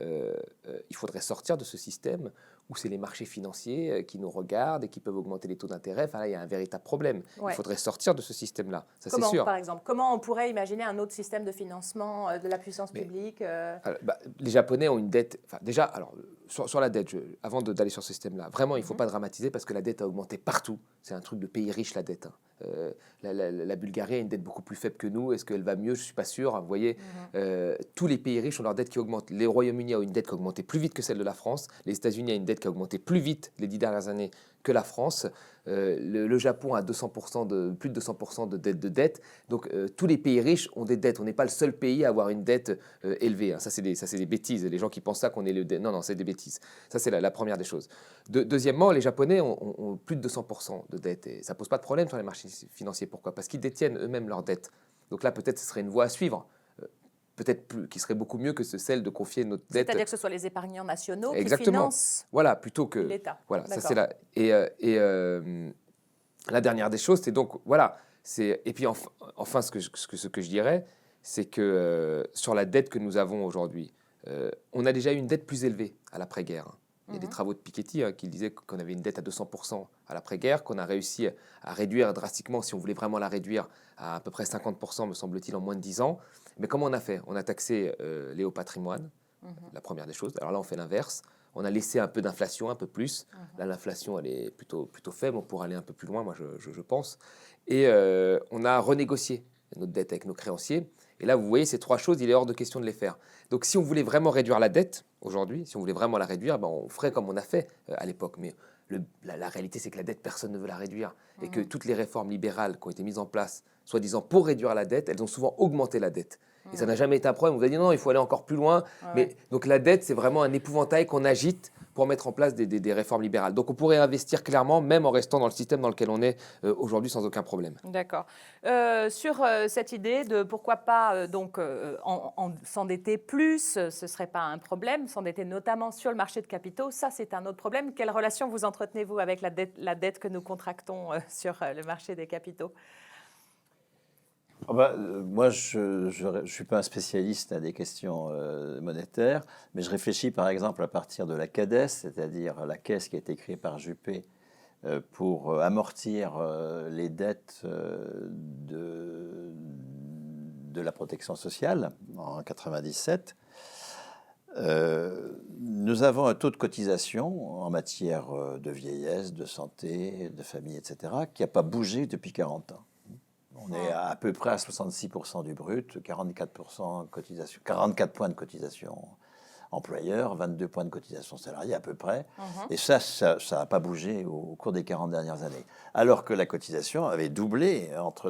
il faudrait sortir de ce système où c'est les marchés financiers qui nous regardent et qui peuvent augmenter les taux d'intérêt. Enfin, là, il y a un véritable problème. Ouais. Il faudrait sortir de ce système-là, ça c'est sûr. Par exemple, comment on pourrait imaginer un autre système de financement de la puissance publique alors, les Japonais ont une dette... Enfin, déjà, alors, sur la dette, avant d'aller sur ce système-là, vraiment, il ne faut pas dramatiser parce que la dette a augmenté partout. C'est un truc de pays riche, la dette. La Bulgarie a une dette beaucoup plus faible que nous. Est-ce qu'elle va mieux? Je ne suis pas sûr. Vous voyez, tous les pays riches ont leur dette qui augmente. Les Royaume-Uni a une dette qui a augmenté plus vite que celle de la France. Les États-Unis a une dette qui a augmenté plus vite les 10 dernières années que la France. Le Japon a plus de 200% de dette. Donc, tous les pays riches ont des dettes. On n'est pas le seul pays à avoir une dette élevée. Hein. Ça, c'est des bêtises. Les gens qui pensent ça qu'on est le... Non, c'est des bêtises. Ça, c'est la première des choses. Deuxièmement, les Japonais ont plus de 200% de dette. Et ça ne pose pas de problème sur les marchés financiers. Pourquoi? Parce qu'ils détiennent eux-mêmes leurs dettes. Donc là, peut-être, ce serait une voie à suivre. Peut-être plus, qui serait beaucoup mieux que celle de confier notre dette. C'est-à-dire que ce soit les épargnants nationaux Exactement. Qui financent voilà, plutôt que l'État. Voilà, ça c'est la la dernière des choses, c'est donc voilà, et puis enfin ce que je dirais, c'est que sur la dette que nous avons aujourd'hui, on a déjà eu une dette plus élevée à l'après-guerre. Il y a des travaux de Piketty qui disaient qu'on avait une dette à 200% à l'après-guerre, qu'on a réussi à réduire drastiquement, si on voulait vraiment la réduire, à peu près 50%, me semble-t-il, en moins de 10 ans. Mais comment on a fait? On a taxé les hauts patrimoines, la première des choses. Alors là, on fait l'inverse. On a laissé un peu d'inflation, un peu plus. Là, l'inflation, elle est plutôt faible. On pourrait aller un peu plus loin, moi, je pense. Et on a renégocié notre dette avec nos créanciers. Et là, vous voyez, ces trois choses, il est hors de question de les faire. Donc, si on voulait vraiment réduire la dette, aujourd'hui, si on voulait vraiment la réduire, on ferait comme on a fait à l'époque. Mais la réalité, c'est que la dette, personne ne veut la réduire. Et que toutes les réformes libérales qui ont été mises en place, soi-disant pour réduire la dette, elles ont souvent augmenté la dette. Et ça n'a jamais été un problème. On vous a dit non, il faut aller encore plus loin. Mais, donc la dette, c'est vraiment un épouvantail qu'on agite pour mettre en place des réformes libérales. Donc on pourrait investir clairement, même en restant dans le système dans lequel on est aujourd'hui, sans aucun problème. D'accord. Sur cette idée de pourquoi pas s'endetter plus, ce ne serait pas un problème, s'endetter notamment sur le marché de capitaux, ça c'est un autre problème. Quelle relation vous entretenez-vous avec la dette que nous contractons sur le marché des capitaux ? Moi, je ne suis pas un spécialiste des questions monétaires, mais je réfléchis par exemple à partir de la CADES, c'est-à-dire la caisse qui a été créée par Juppé pour amortir les dettes de la protection sociale en 1997. Nous avons un taux de cotisation en matière de vieillesse, de santé, de famille, etc., qui n'a pas bougé depuis 40 ans. On est à peu près à 66% du brut, 44% cotisation, 44 points de cotisation employeur, 22 points de cotisation salariée à peu près. Et ça n'a pas bougé au cours des 40 dernières années. Alors que la cotisation avait doublé entre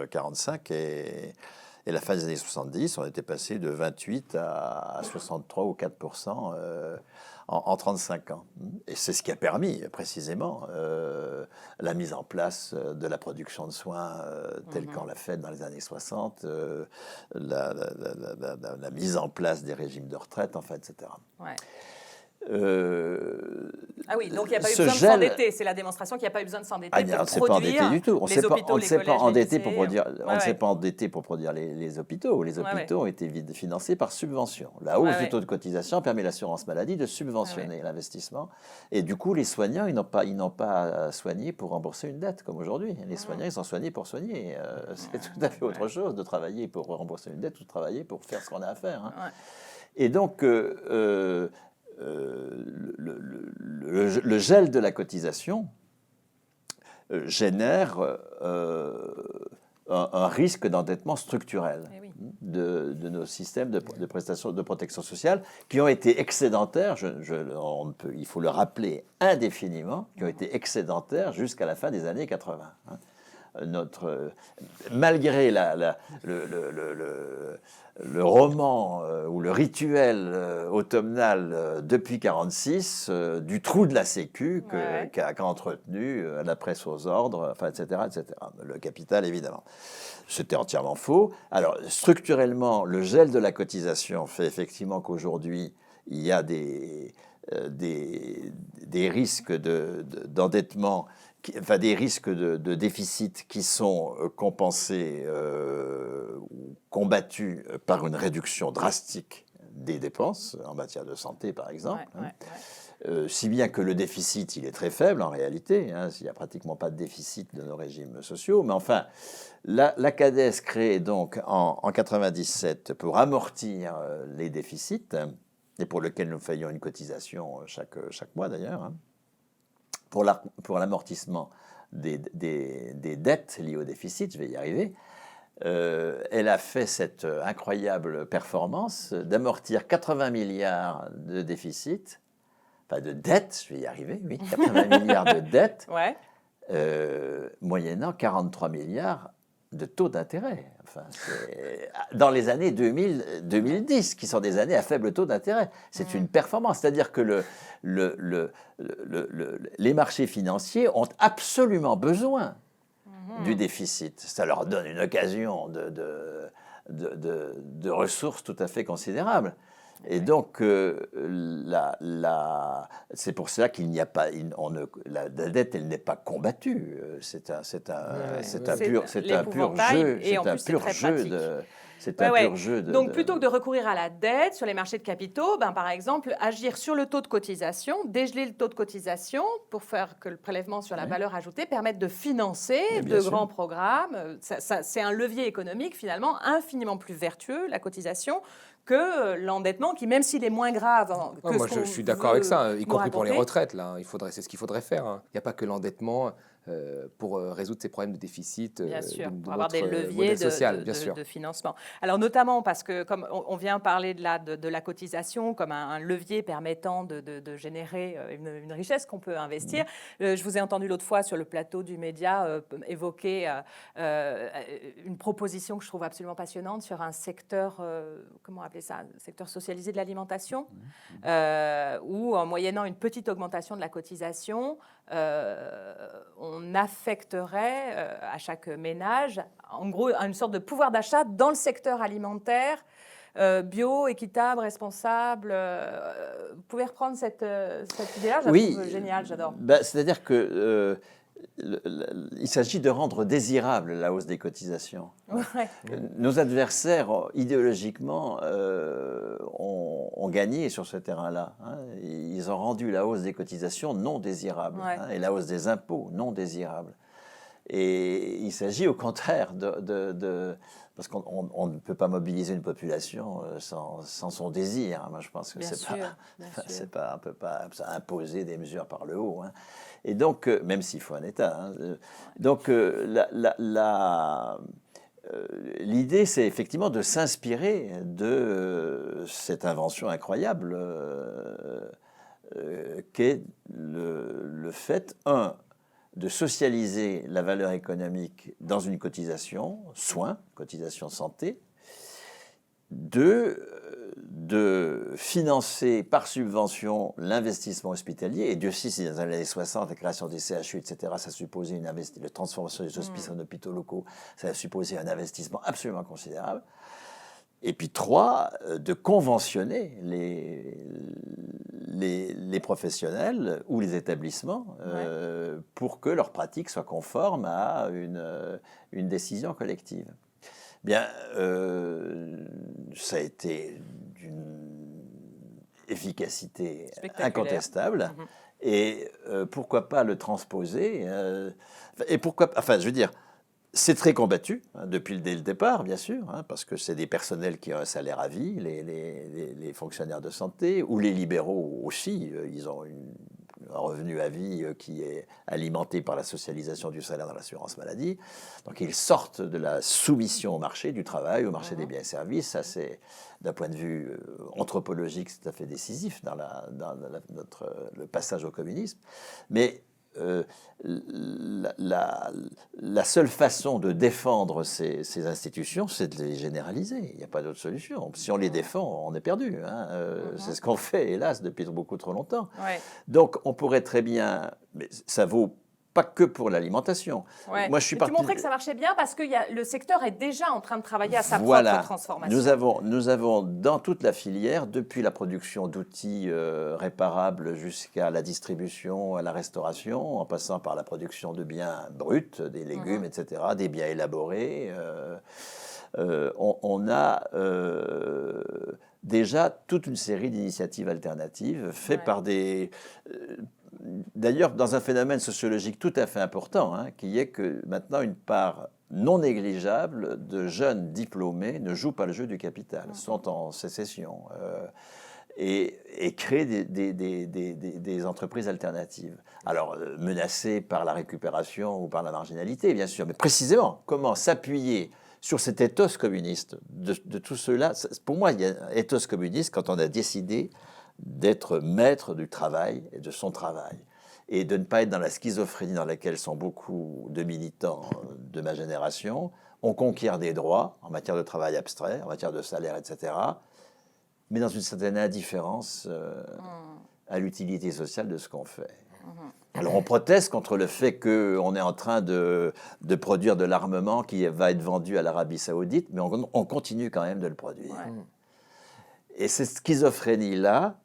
45 et la fin des années 70. On était passé de 28 à 63 ou 4% en 35 ans. Et c'est ce qui a permis précisément la mise en place de la production de soins telle qu'on l'a faite dans les années 60, la mise en place des régimes de retraite, enfin, etc. Ouais. Ah oui, donc il n'y a pas eu ce besoin de gel- s'endetter. C'est la démonstration qu'il n'y a pas eu besoin de s'endetter Ah, pour on ne s'est pas endetté produire du tout. On les s'est hôpitaux, on ne les s'est pas collèges, les endetté lycées. pour produire. On Ouais, ne s'est ouais. pas endetté pour produire les hôpitaux. Les Ouais, hôpitaux ont été financés par subvention. La hausse Ouais, du ouais. taux de cotisation permet à l'assurance maladie de subventionner l'investissement. Et du coup, les soignants, ils n'ont pas soigné pour rembourser une dette comme aujourd'hui. Les soignants, ils sont soignés pour soigner. C'est tout à fait autre chose de travailler pour rembourser une dette ou de travailler pour faire ce qu'on a à faire. Hein. Ouais. Et donc, le gel de la cotisation génère un risque d'endettement structurel Eh oui. de nos systèmes de prestations de protection sociale qui ont été excédentaires, il faut le rappeler indéfiniment, qui ont été excédentaires jusqu'à la fin des années 80. Hein. Malgré le roman ou le rituel automnal depuis 1946 du trou de la Sécu qu'a entretenu la presse aux ordres, enfin, etc., etc. Le capital, évidemment. C'était entièrement faux. Alors, structurellement, le gel de la cotisation fait effectivement qu'aujourd'hui, il y a des risques d'endettement, enfin des risques de déficit qui sont compensés ou combattus par une réduction drastique des dépenses en matière de santé, par exemple. Si bien que le déficit, il est très faible en réalité, hein, il n'y a pratiquement pas de déficit de nos régimes sociaux, mais enfin, la CADES crée donc en 1997 pour amortir les déficits, et pour lequel nous payons une cotisation chaque mois d'ailleurs, hein, pour l'amortissement des dettes liées au déficit, je vais y arriver. Elle a fait cette incroyable performance d'amortir 80 milliards de déficit, enfin de dettes, je vais y arriver, oui, 80 milliards de dettes, moyennant 43 milliards de taux d'intérêt. Enfin, dans les années 2010, qui sont des années à faible taux d'intérêt. C'est une performance. C'est-à-dire que les marchés financiers ont absolument besoin du déficit. Ça leur donne une occasion de ressources tout à fait considérables. Et donc, c'est pour cela qu'il n'y a pas, la dette, elle n'est pas combattue. C'est un pur jeu. Donc, plutôt que de recourir à la dette sur les marchés de capitaux, par exemple, agir sur le taux de cotisation, dégeler le taux de cotisation pour faire que le prélèvement sur la valeur ajoutée permette de financer de grands programmes. C'est un levier économique, finalement, infiniment plus vertueux, la cotisation, que l'endettement, qui, même s'il est moins grave que moi, je suis d'accord avec ça, y compris pour les retraites. Là, c'est ce qu'il faudrait faire. Hein. Il n'y a pas que l'endettement pour résoudre ces problèmes de déficit. Bien sûr, de pour avoir des leviers de financement. Alors, notamment parce que, comme on vient parler de la cotisation comme un levier permettant de générer une richesse qu'on peut investir, je vous ai entendu l'autre fois sur le plateau du Média évoquer une proposition que je trouve absolument passionnante sur un secteur, comment appeler ça, un secteur socialisé de l'alimentation, où en moyennant une petite augmentation de la cotisation, on affecterait à chaque ménage, en gros, une sorte de pouvoir d'achat dans le secteur alimentaire, bio, équitable, responsable. Vous pouvez reprendre cette idée-là? Je la trouve géniale, j'adore. C'est-à-dire que il s'agit de rendre désirable la hausse des cotisations. Ouais. Nos adversaires, idéologiquement, ont gagné sur ce terrain-là. Hein. Ils ont rendu la hausse des cotisations non désirable, et la hausse des impôts non désirable. Et il s'agit au contraire parce qu'on ne peut pas mobiliser une population sans son désir. Moi, je pense que c'est pas, on peut pas imposer des mesures par le haut. Hein. Et donc, même s'il faut un État. Hein, donc, l'idée, c'est effectivement de s'inspirer de cette invention incroyable qu'est le fait, de socialiser la valeur économique dans une cotisation, soins, cotisation santé, de financer par subvention l'investissement hospitalier. Et Dieu sait si dans les années 60, la création des CHU, etc., ça supposait la transformation des hospices en hôpitaux locaux, ça a supposé un investissement absolument considérable. Et puis 3, de conventionner les professionnels ou les établissements pour que leur pratique soit conforme à une décision collective. Bien, ça a été d'une efficacité incontestable. Et pourquoi pas le transposer et pourquoi, enfin, je veux dire, c'est très combattu dès le départ, bien sûr, parce que c'est des personnels qui ont un salaire à vie, les fonctionnaires de santé, ou les libéraux aussi, ils ont un revenu à vie qui est alimenté par la socialisation du salaire dans l'assurance maladie. Donc ils sortent de la soumission au marché du travail, au marché des biens et services. Ça, c'est, d'un point de vue anthropologique, c'est tout à fait décisif dans le passage au communisme. Mais la seule façon de défendre ces institutions, c'est de les généraliser. Il n'y a pas d'autre solution. Si on les défend, on est perdu. C'est ce qu'on fait, hélas, depuis beaucoup trop longtemps. Ouais. Donc, on pourrait très bien... Mais ça vaut pas que pour l'alimentation. Ouais. Moi, je suis parti... Tu montrais que ça marchait bien parce que le secteur est déjà en train de travailler à sa propre transformation. Nous avons dans toute la filière, depuis la production d'outils réparables jusqu'à la distribution, à la restauration, en passant par la production de biens bruts, des légumes, etc., des biens élaborés, on a déjà toute une série d'initiatives alternatives faites par des... D'ailleurs, dans un phénomène sociologique tout à fait important, qui est que maintenant une part non négligeable de jeunes diplômés ne jouent pas le jeu du capital, sont en sécession et créent des entreprises alternatives. Alors, menacées par la récupération ou par la marginalité, bien sûr, mais précisément, comment s'appuyer sur cet ethos communiste de tout cela. Pour moi, il y a un ethos communiste quand on a décidé d'être maître du travail et de son travail, et de ne pas être dans la schizophrénie dans laquelle sont beaucoup de militants de ma génération. On conquiert des droits en matière de travail abstrait, en matière de salaire, etc., mais dans une certaine indifférence à l'utilité sociale de ce qu'on fait. Alors on proteste contre le fait qu'on est en train de produire de l'armement qui va être vendu à l'Arabie Saoudite, mais on continue quand même de le produire. Ouais. Et cette schizophrénie-là,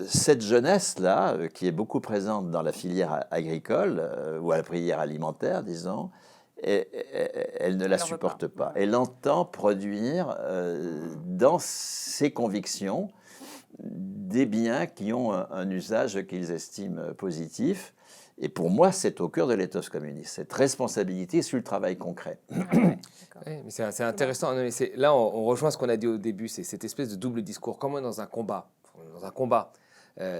cette jeunesse-là, qui est beaucoup présente dans la filière agricole, ou à la filière alimentaire, disons, elle ne la supporte pas. Elle entend produire dans ses convictions des biens qui ont un usage qu'ils estiment positif. Et pour moi, c'est au cœur de l'ethos communiste, cette responsabilité sur le travail concret. Oui, mais c'est intéressant. Non, mais là, on rejoint ce qu'on a dit au début, c'est cette espèce de double discours, comme dans un combat.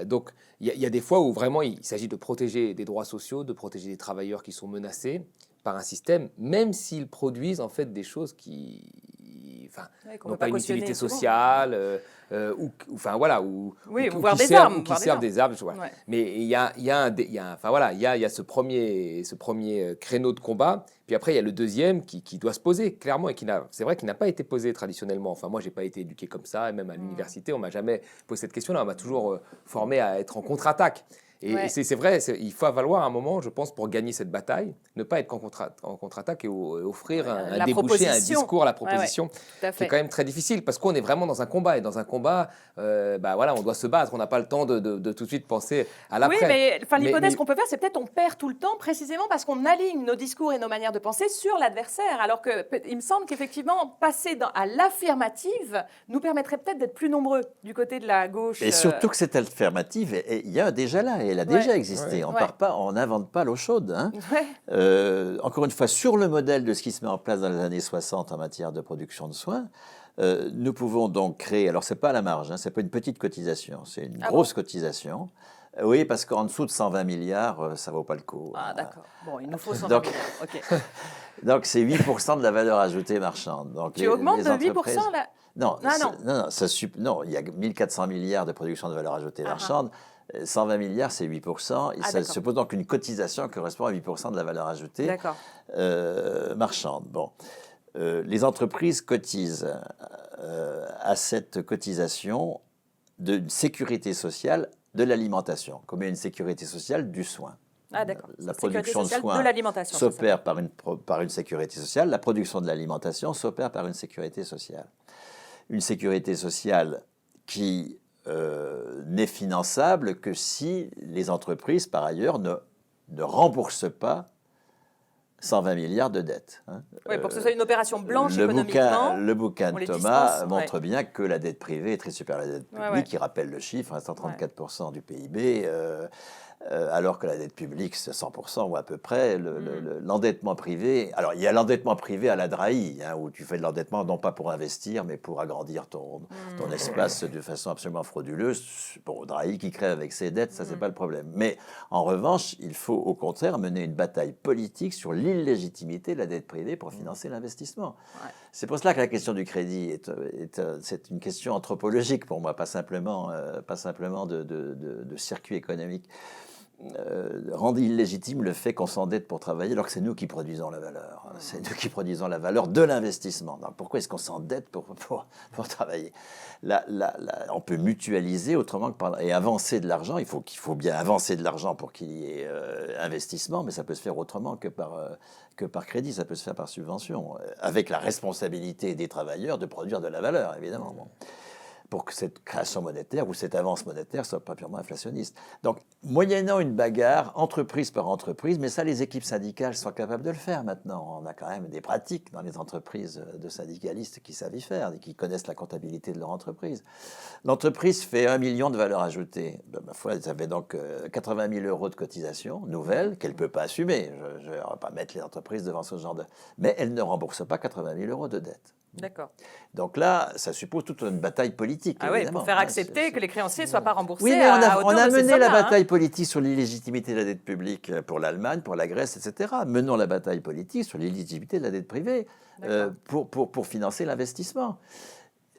Donc, il y a des fois où vraiment il s'agit de protéger des droits sociaux, de protéger des travailleurs qui sont menacés par un système, même s'ils produisent en fait des choses qui n'ont pas une utilité sociale, ou qui servent des armes. Ouais. Mais il y a ce premier créneau de combat, puis après il y a le deuxième qui doit se poser clairement et c'est vrai qu'il n'a pas été posé traditionnellement. Enfin, moi, j'ai pas été éduqué comme ça, et même à l'université, on m'a jamais posé cette question-là. On m'a toujours formé à être en contre-attaque. Et c'est vrai, il faut valoir un moment, je pense, pour gagner cette bataille, ne pas être en contre-attaque et offrir un débouché, un discours, la proposition. C'est quand même très difficile parce qu'on est vraiment dans un combat. Et dans un combat, on doit se battre. On n'a pas le temps de tout de suite penser à l'après. Oui, mais l'hypothèse qu'on peut faire, c'est peut-être on perd tout le temps précisément parce qu'on aligne nos discours et nos manières de penser sur l'adversaire. Alors qu'il me semble qu'effectivement, passer à l'affirmative nous permettrait peut-être d'être plus nombreux du côté de la gauche. Et surtout que cette alternative, il y a déjà là. Elle a déjà existé. On n'invente pas l'eau chaude. Encore une fois, sur le modèle de ce qui se met en place dans les années 60 en matière de production de soins, nous pouvons donc créer. Alors, c'est pas à la marge, c'est pas une petite cotisation, c'est une grosse cotisation. Oui, parce qu'en dessous de 120 milliards, ça vaut pas le coup. Ah, d'accord. Bon, il nous faut 120 milliards. OK. Donc, c'est 8% de la valeur ajoutée marchande. Donc, tu augmentes de 8% là? Non, il y a 1400 milliards de production de valeur ajoutée marchande. 120 milliards, c'est 8%. Et ça suppose donc une cotisation qui correspond à 8% de la valeur ajoutée marchande. Bon. Les entreprises cotisent à cette cotisation de sécurité sociale de l'alimentation, comme une sécurité sociale du soin. Ah d'accord. La Sécurité production de sociale soins de l'alimentation. s'opère par une sécurité sociale, la production de l'alimentation s'opère par une sécurité sociale. Une sécurité sociale qui n'est finançable que si les entreprises, par ailleurs, ne remboursent pas 120 milliards de dettes. Hein. Oui, pour que ce soit une opération blanche économiquement. Le bouquin de Thomas montre bien que la dette privée est très supérieure à la dette publique. Il rappelle le chiffre, 134% du PIB, alors que la dette publique, c'est 100% ou à peu près. L'endettement privé, alors il y a l'endettement privé à la Drahi, hein, où tu fais de l'endettement non pas pour investir, mais pour agrandir ton espace de façon absolument frauduleuse. Bon, Drahi qui crée avec ses dettes, ça c'est pas le problème. Mais en revanche, il faut au contraire mener une bataille politique sur l'illégitimité de la dette privée pour financer l'investissement. C'est pour cela que la question du crédit c'est une question anthropologique pour moi, pas simplement de circuit économique. Rendre illégitime le fait qu'on s'endette pour travailler alors que c'est nous qui produisons la valeur. C'est nous qui produisons la valeur de l'investissement. Donc pourquoi est-ce qu'on s'endette pour travailler? On peut mutualiser autrement que et avancer de l'argent. Il faut bien avancer de l'argent pour qu'il y ait investissement, mais ça peut se faire autrement que par crédit. Ça peut se faire par subvention, avec la responsabilité des travailleurs de produire de la valeur, évidemment. Bon. Pour que cette création monétaire ou cette avance monétaire soit pas purement inflationniste. Donc, moyennant une bagarre, entreprise par entreprise, mais ça, les équipes syndicales sont capables de le faire maintenant. On a quand même des pratiques dans les entreprises de syndicalistes qui savent y faire et qui connaissent la comptabilité de leur entreprise. L'entreprise fait 1 million de valeur ajoutée. Ma foi, ça fait donc 80 000 euros de cotisation nouvelle qu'elle ne peut pas assumer. Je ne vais pas mettre les entreprises devant ce genre de... Mais elle ne rembourse pas 80 000 euros de dette. D'accord. Donc là, ça suppose toute une bataille politique. Ah oui, pour faire accepter que les créanciers ne soient pas remboursés. Oui, mais on a mené la sommes-là, bataille politique sur l'illégitimité de la dette publique pour l'Allemagne, pour la Grèce, etc. Menons la bataille politique sur l'illégitimité de la dette privée pour financer l'investissement.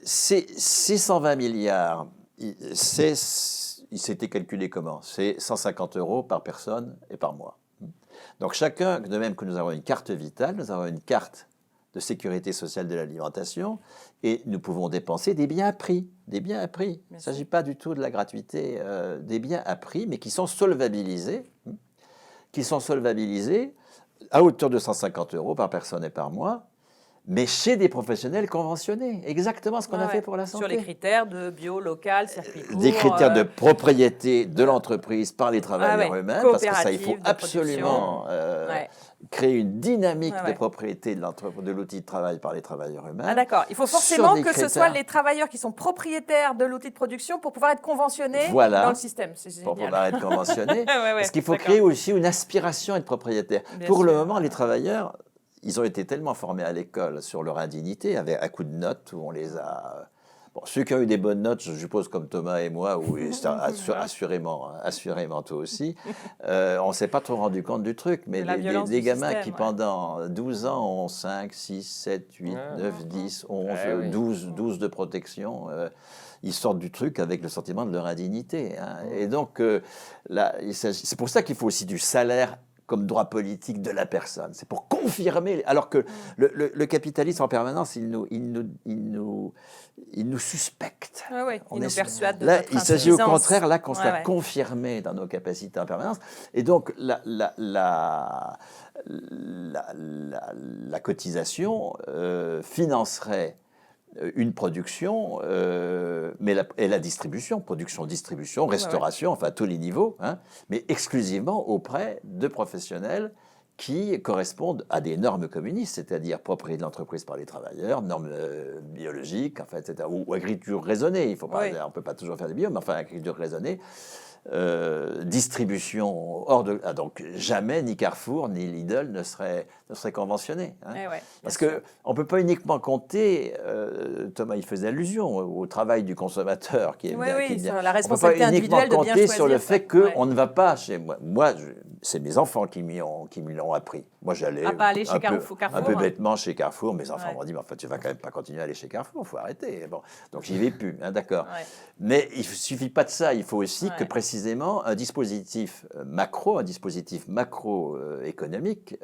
Ces 120 milliards, il s'était calculé comment? C'est 150 € par personne et par mois. Donc chacun, de même que nous avons une carte vitale, nous avons une carte de sécurité sociale de l'alimentation, et nous pouvons dépenser des biens à prix. Des biens à prix. Il ne s'agit pas du tout de la gratuité, des biens à prix, mais qui sont solvabilisés à hauteur de 150 € par personne et par mois, mais chez des professionnels conventionnés. Exactement ce qu'on a fait pour la santé. Sur les critères de bio, local, circuit court. Des critères de propriété de l'entreprise par les travailleurs eux-mêmes, parce que ça, il faut absolument créer une dynamique de propriété de l'outil de travail par les travailleurs eux-mêmes. Ah d'accord, il faut forcément que ce soit les travailleurs qui sont propriétaires de l'outil de production pour pouvoir être conventionnés dans le système. Pour pouvoir être conventionnés. Parce qu'il faut créer aussi une aspiration à être propriétaire. Pour le moment, les travailleurs... Ils ont été tellement formés à l'école sur leur indignité, à coup de notes, où on les a... Bon, ceux qui ont eu des bonnes notes, je suppose comme Thomas et moi, ou assurément toi aussi, on ne s'est pas trop rendu compte du truc, mais des gamins système, qui pendant 12 ans ont 5, 6, 7, 8, 9, 10, 11, 12 de protection... ils sortent du truc avec le sentiment de leur indignité. Hein. Et donc, c'est pour ça qu'il faut aussi du salaire comme droit politique de la personne. C'est pour confirmer... Alors que le capitalisme en permanence, il nous suspecte. Il nous persuade de là, notre il s'agit au contraire là qu'on soit confirmé dans nos capacités en permanence. Et donc, la cotisation financerait une production, et la distribution, production, restauration, enfin à tous les niveaux, hein, mais exclusivement auprès de professionnels qui correspondent à des normes communistes, c'est-à-dire propriété de l'entreprise par les travailleurs, normes biologiques, enfin, etc., ou agriculture raisonnée. On ne peut pas toujours faire du bio, mais enfin agriculture raisonnée. Distribution donc jamais ni Carrefour ni Lidl ne seraient conventionnés, hein. Parce que on peut pas uniquement compter, Thomas il faisait allusion au travail du consommateur qui est bien. La responsabilité individuelle de bien choisir. On peut pas uniquement compter sur le fait qu'on ne va pas chez moi c'est mes enfants qui me l'ont appris. Moi j'allais un peu bêtement chez Carrefour, mes enfants m'ont dit mais en fait tu vas quand même pas continuer à aller chez Carrefour, faut arrêter. Bon, donc j'y vais plus, hein, d'accord. Mais il suffit pas de ça, il faut aussi que précisément un dispositif macroéconomique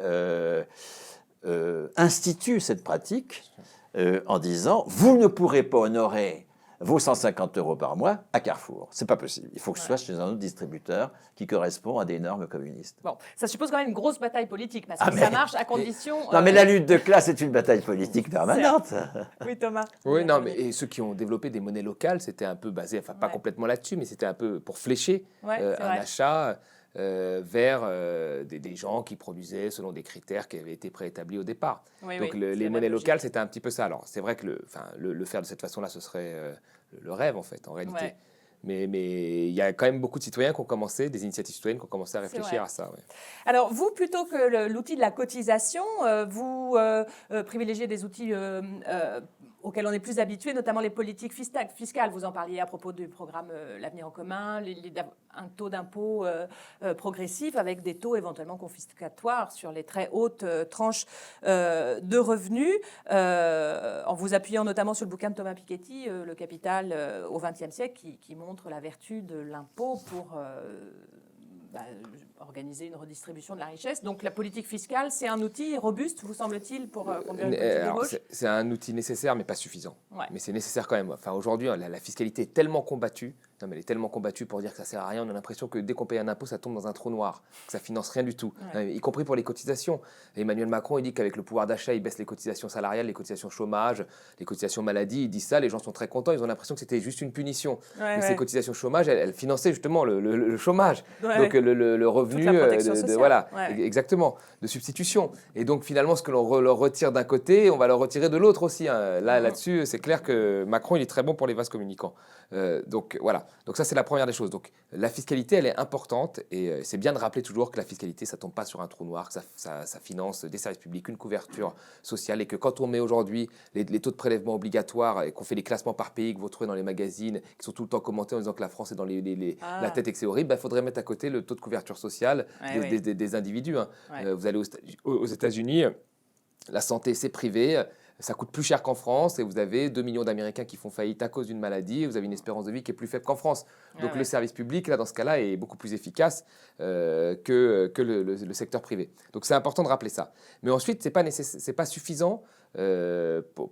institue cette pratique en disant vous ne pourrez pas honorer vaut 150 € par mois à Carrefour. C'est pas possible. Il faut que ce soit chez un autre distributeur qui correspond à des normes communistes. Bon, ça suppose quand même une grosse bataille politique, parce que ça marche à condition... Non, mais la lutte de classe est une bataille politique permanente. Oui, Thomas. Oui, non, mais et ceux qui ont développé des monnaies locales, c'était un peu basé, enfin pas complètement là-dessus, mais c'était un peu pour flécher un achat vers des gens qui produisaient selon des critères qui avaient été préétablis au départ. Donc les monnaies locales, c'était un petit peu ça. Alors c'est vrai que le faire de cette façon-là, ce serait le rêve en fait, en réalité. Ouais. Mais il y a quand même beaucoup de citoyens qui ont commencé, des initiatives citoyennes qui ont commencé à réfléchir à ça. Ouais. Alors vous, plutôt que l'outil de la cotisation, vous privilégiez des outils auxquels on est plus habitué, notamment les politiques fiscales. Vous en parliez à propos du programme L'Avenir en commun, un taux d'impôt progressif avec des taux éventuellement confiscatoires sur les très hautes tranches de revenus, en vous appuyant notamment sur le bouquin de Thomas Piketty, Le Capital au XXe siècle, qui montre la vertu de l'impôt pour organiser une redistribution de la richesse. Donc la politique fiscale, c'est un outil robuste, vous semble-t-il, pour conduire une politique de gauche ? C'est un outil nécessaire, mais pas suffisant. Ouais. Mais c'est nécessaire quand même. Enfin, aujourd'hui, la fiscalité est tellement combattue. Non, mais elle est tellement combattue pour dire que ça sert à rien. On a l'impression que dès qu'on paye un impôt, ça tombe dans un trou noir, que ça finance rien du tout, y compris pour les cotisations. Et Emmanuel Macron, il dit qu'avec le pouvoir d'achat, il baisse les cotisations salariales, les cotisations chômage, les cotisations maladie. Il dit ça, les gens sont très contents. Ils ont l'impression que c'était juste une punition. Mais ces cotisations chômage, elles finançaient justement le chômage. Donc le revenu, voilà, exactement, de substitution. Et donc finalement, ce que l'on leur retire d'un côté, on va leur retirer de l'autre aussi. Là-dessus, c'est clair que Macron, il est très bon pour les vases communicants. Donc voilà. Donc ça, c'est la première des choses. Donc la fiscalité, elle est importante et c'est bien de rappeler toujours que la fiscalité, ça tombe pas sur un trou noir, que ça finance des services publics, une couverture sociale et que quand on met aujourd'hui les taux de prélèvement obligatoires et qu'on fait les classements par pays que vous trouvez dans les magazines, qui sont tout le temps commentés en disant que la France est dans la tête et que c'est horrible, il faudrait mettre à côté le taux de couverture sociale des individus. Vous allez aux États-Unis, la santé, c'est privé. Ça coûte plus cher qu'en France et vous avez 2 millions d'Américains qui font faillite à cause d'une maladie et vous avez une espérance de vie qui est plus faible qu'en France. Donc le service public, là, dans ce cas-là, est beaucoup plus efficace que le secteur privé. Donc c'est important de rappeler ça. Mais ensuite, c'est pas suffisant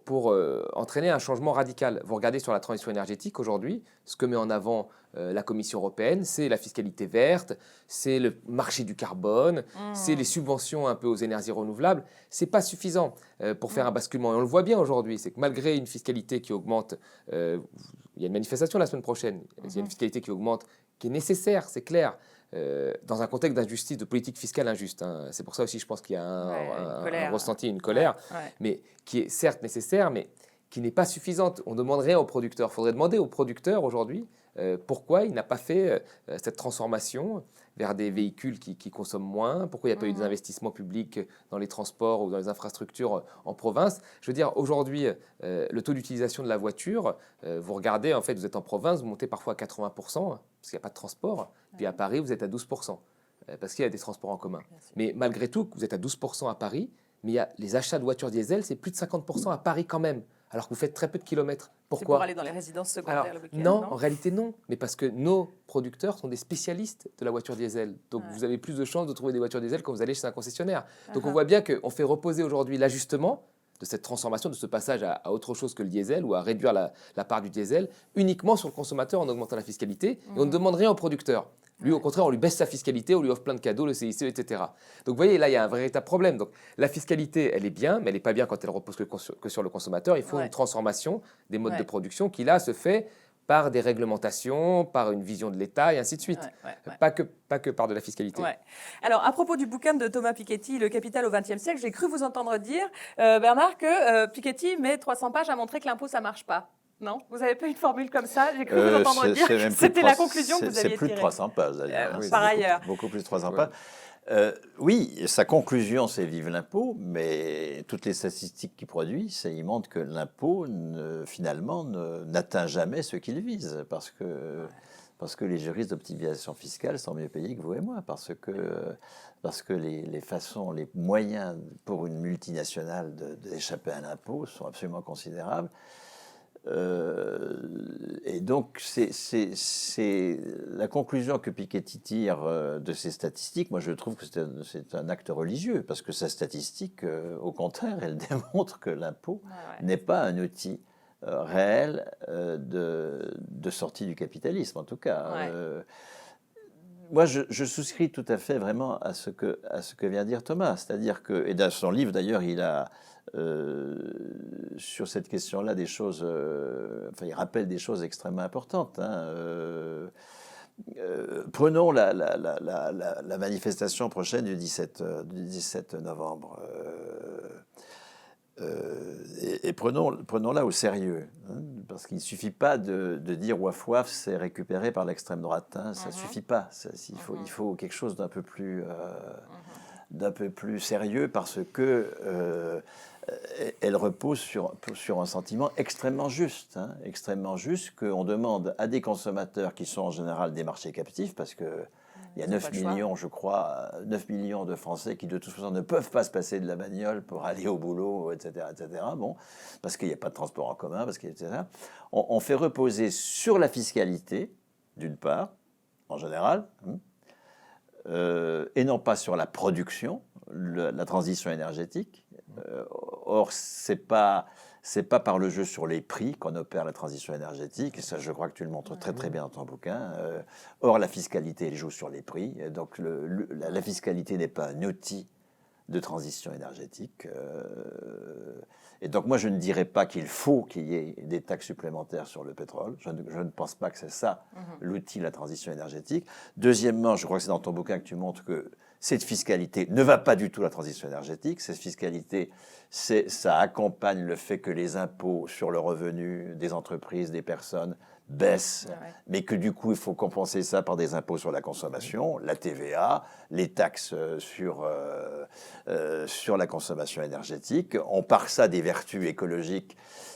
pour entraîner un changement radical. Vous regardez sur la transition énergétique aujourd'hui, ce que met en avant la Commission européenne, c'est la fiscalité verte, c'est le marché du carbone, c'est les subventions un peu aux énergies renouvelables. C'est pas suffisant pour faire un basculement. Et on le voit bien aujourd'hui, c'est que malgré une fiscalité qui augmente, il y a une manifestation la semaine prochaine, il y a une fiscalité qui augmente, qui est nécessaire, c'est clair. Dans un contexte d'injustice, de politique fiscale injuste. C'est pour ça aussi, je pense qu'il y a un ressenti, une colère, mais qui est certes nécessaire, mais qui n'est pas suffisante. On demanderait aux producteurs, il faudrait demander aux producteurs aujourd'hui pourquoi il n'a pas fait cette transformation vers des véhicules qui consomment moins, pourquoi il n'y a pas eu des investissements publics dans les transports ou dans les infrastructures en province. Je veux dire, aujourd'hui, le taux d'utilisation de la voiture, vous regardez, en fait, vous êtes en province, vous montez parfois à 80%, parce qu'il n'y a pas de transport, puis à Paris, vous êtes à 12%, parce qu'il y a des transports en commun. Mais malgré tout, vous êtes à 12% à Paris, mais il y a les achats de voitures diesel, c'est plus de 50% à Paris quand même, alors que vous faites très peu de kilomètres. Pourquoi ? C'est pour aller dans les résidences secondaires le week-end, non, en réalité non, mais parce que nos producteurs sont des spécialistes de la voiture diesel. Donc vous avez plus de chances de trouver des voitures diesel quand vous allez chez un concessionnaire. Donc on voit bien qu'on fait reposer aujourd'hui l'ajustement de cette transformation, de ce passage à autre chose que le diesel ou à réduire la part du diesel uniquement sur le consommateur en augmentant la fiscalité et on ne demande rien au producteur. Lui, au contraire, on lui baisse sa fiscalité, on lui offre plein de cadeaux, le CICE, etc. Donc, vous voyez, là, il y a un véritable problème. Donc, la fiscalité, elle est bien, mais elle n'est pas bien quand elle repose que sur le consommateur. Il faut une transformation des modes de production qui, là, se fait par des réglementations, par une vision de l'État et ainsi de suite. Pas que par de la fiscalité. Alors, à propos du bouquin de Thomas Piketty, Le Capital au XXe siècle, j'ai cru vous entendre dire, Bernard, que Piketty met 300 pages à montrer que l'impôt, ça ne marche pas. Non, vous n'avez pas une formule comme ça. J'ai cru vous entendre dire que c'était la conclusion que vous aviez tirée. C'est plus de 300 pages, d'ailleurs. Par ailleurs. Beaucoup plus de 300 pages. Oui, sa conclusion, c'est vive l'impôt, mais toutes les statistiques qu'il produit, il montre que l'impôt, finalement, n'atteint jamais ce qu'il vise, parce que les juristes d'optimisation fiscale sont mieux payés que vous et moi, parce que les façons, les moyens pour une multinationale d'échapper à l'impôt sont absolument considérables. Et donc, c'est la conclusion que Piketty tire de ces statistiques. Moi, je trouve que c'est un acte religieux, parce que sa statistique, au contraire, elle démontre que l'impôt n'est pas un outil réelle de sortie du capitalisme, en tout cas. Ouais. Moi, je souscris tout à fait vraiment à ce que vient de dire Thomas. C'est-à-dire que, et dans son livre d'ailleurs, il a sur cette question-là des choses, enfin, il rappelle des choses extrêmement importantes. Prenons la manifestation prochaine du 17 novembre. Et prenons-la au sérieux, hein, parce qu'il ne suffit pas de dire waf waf, c'est récupéré par l'extrême droite. Hein, ça ne suffit pas. Il faut quelque chose d'un peu plus sérieux, parce que elle repose sur un sentiment extrêmement juste, qu'on demande à des consommateurs qui sont en général des marchés captifs, parce que il y a 9 millions, je crois, 9 millions de Français qui, de toute façon, ne peuvent pas se passer de la bagnole pour aller au boulot, etc. Bon, parce qu'il n'y a pas de transport en commun, etc. On fait reposer sur la fiscalité, d'une part, en général, et non pas sur la production, la transition énergétique. Or, c'est pas par le jeu sur les prix qu'on opère la transition énergétique, et ça, je crois que tu le montres très très bien dans ton bouquin. Or, la fiscalité, elle joue sur les prix, donc la fiscalité n'est pas un outil de transition énergétique. Et donc, moi, je ne dirais pas qu'il faut qu'il y ait des taxes supplémentaires sur le pétrole. Je ne pense pas que c'est ça l'outil de la transition énergétique. Deuxièmement, je crois que c'est dans ton bouquin que tu montres que cette fiscalité ne va pas du tout à la transition énergétique. Cette fiscalité, ça accompagne le fait que les impôts sur le revenu des entreprises, des personnes, baissent, mais que du coup, il faut compenser ça par des impôts sur la consommation, la TVA, les taxes sur la consommation énergétique. On part ça des vertus écologiques,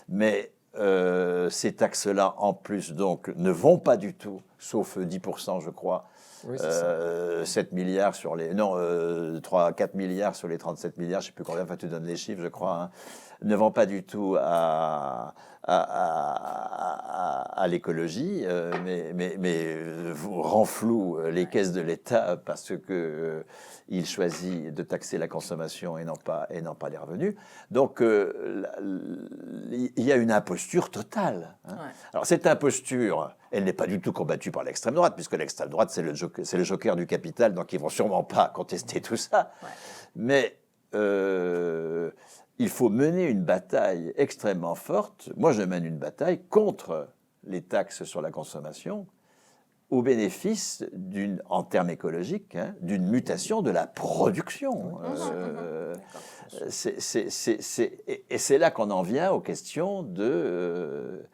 mais ces taxes-là, en plus, donc, ne vont pas du tout, sauf 10%, je crois, 7 milliards sur les... Non, 4 milliards sur les 37 milliards, je ne sais plus combien, enfin tu donnes les chiffres, je crois, hein, ne vont pas du tout à l'écologie, mais vous renfloue les caisses de l'État parce que il choisit de taxer la consommation et non pas les revenus. Donc, il y a une imposture totale. Hein. Ouais. Alors, cette imposture, elle n'est pas du tout combattue par l'extrême droite, puisque l'extrême droite, c'est le joker du capital, donc ils ne vont sûrement pas contester tout ça. Ouais. Mais il faut mener une bataille extrêmement forte. Moi, je mène une bataille contre les taxes sur la consommation, au bénéfice en termes écologiques, hein, d'une mutation de la production. Et c'est là qu'on en vient aux questions de...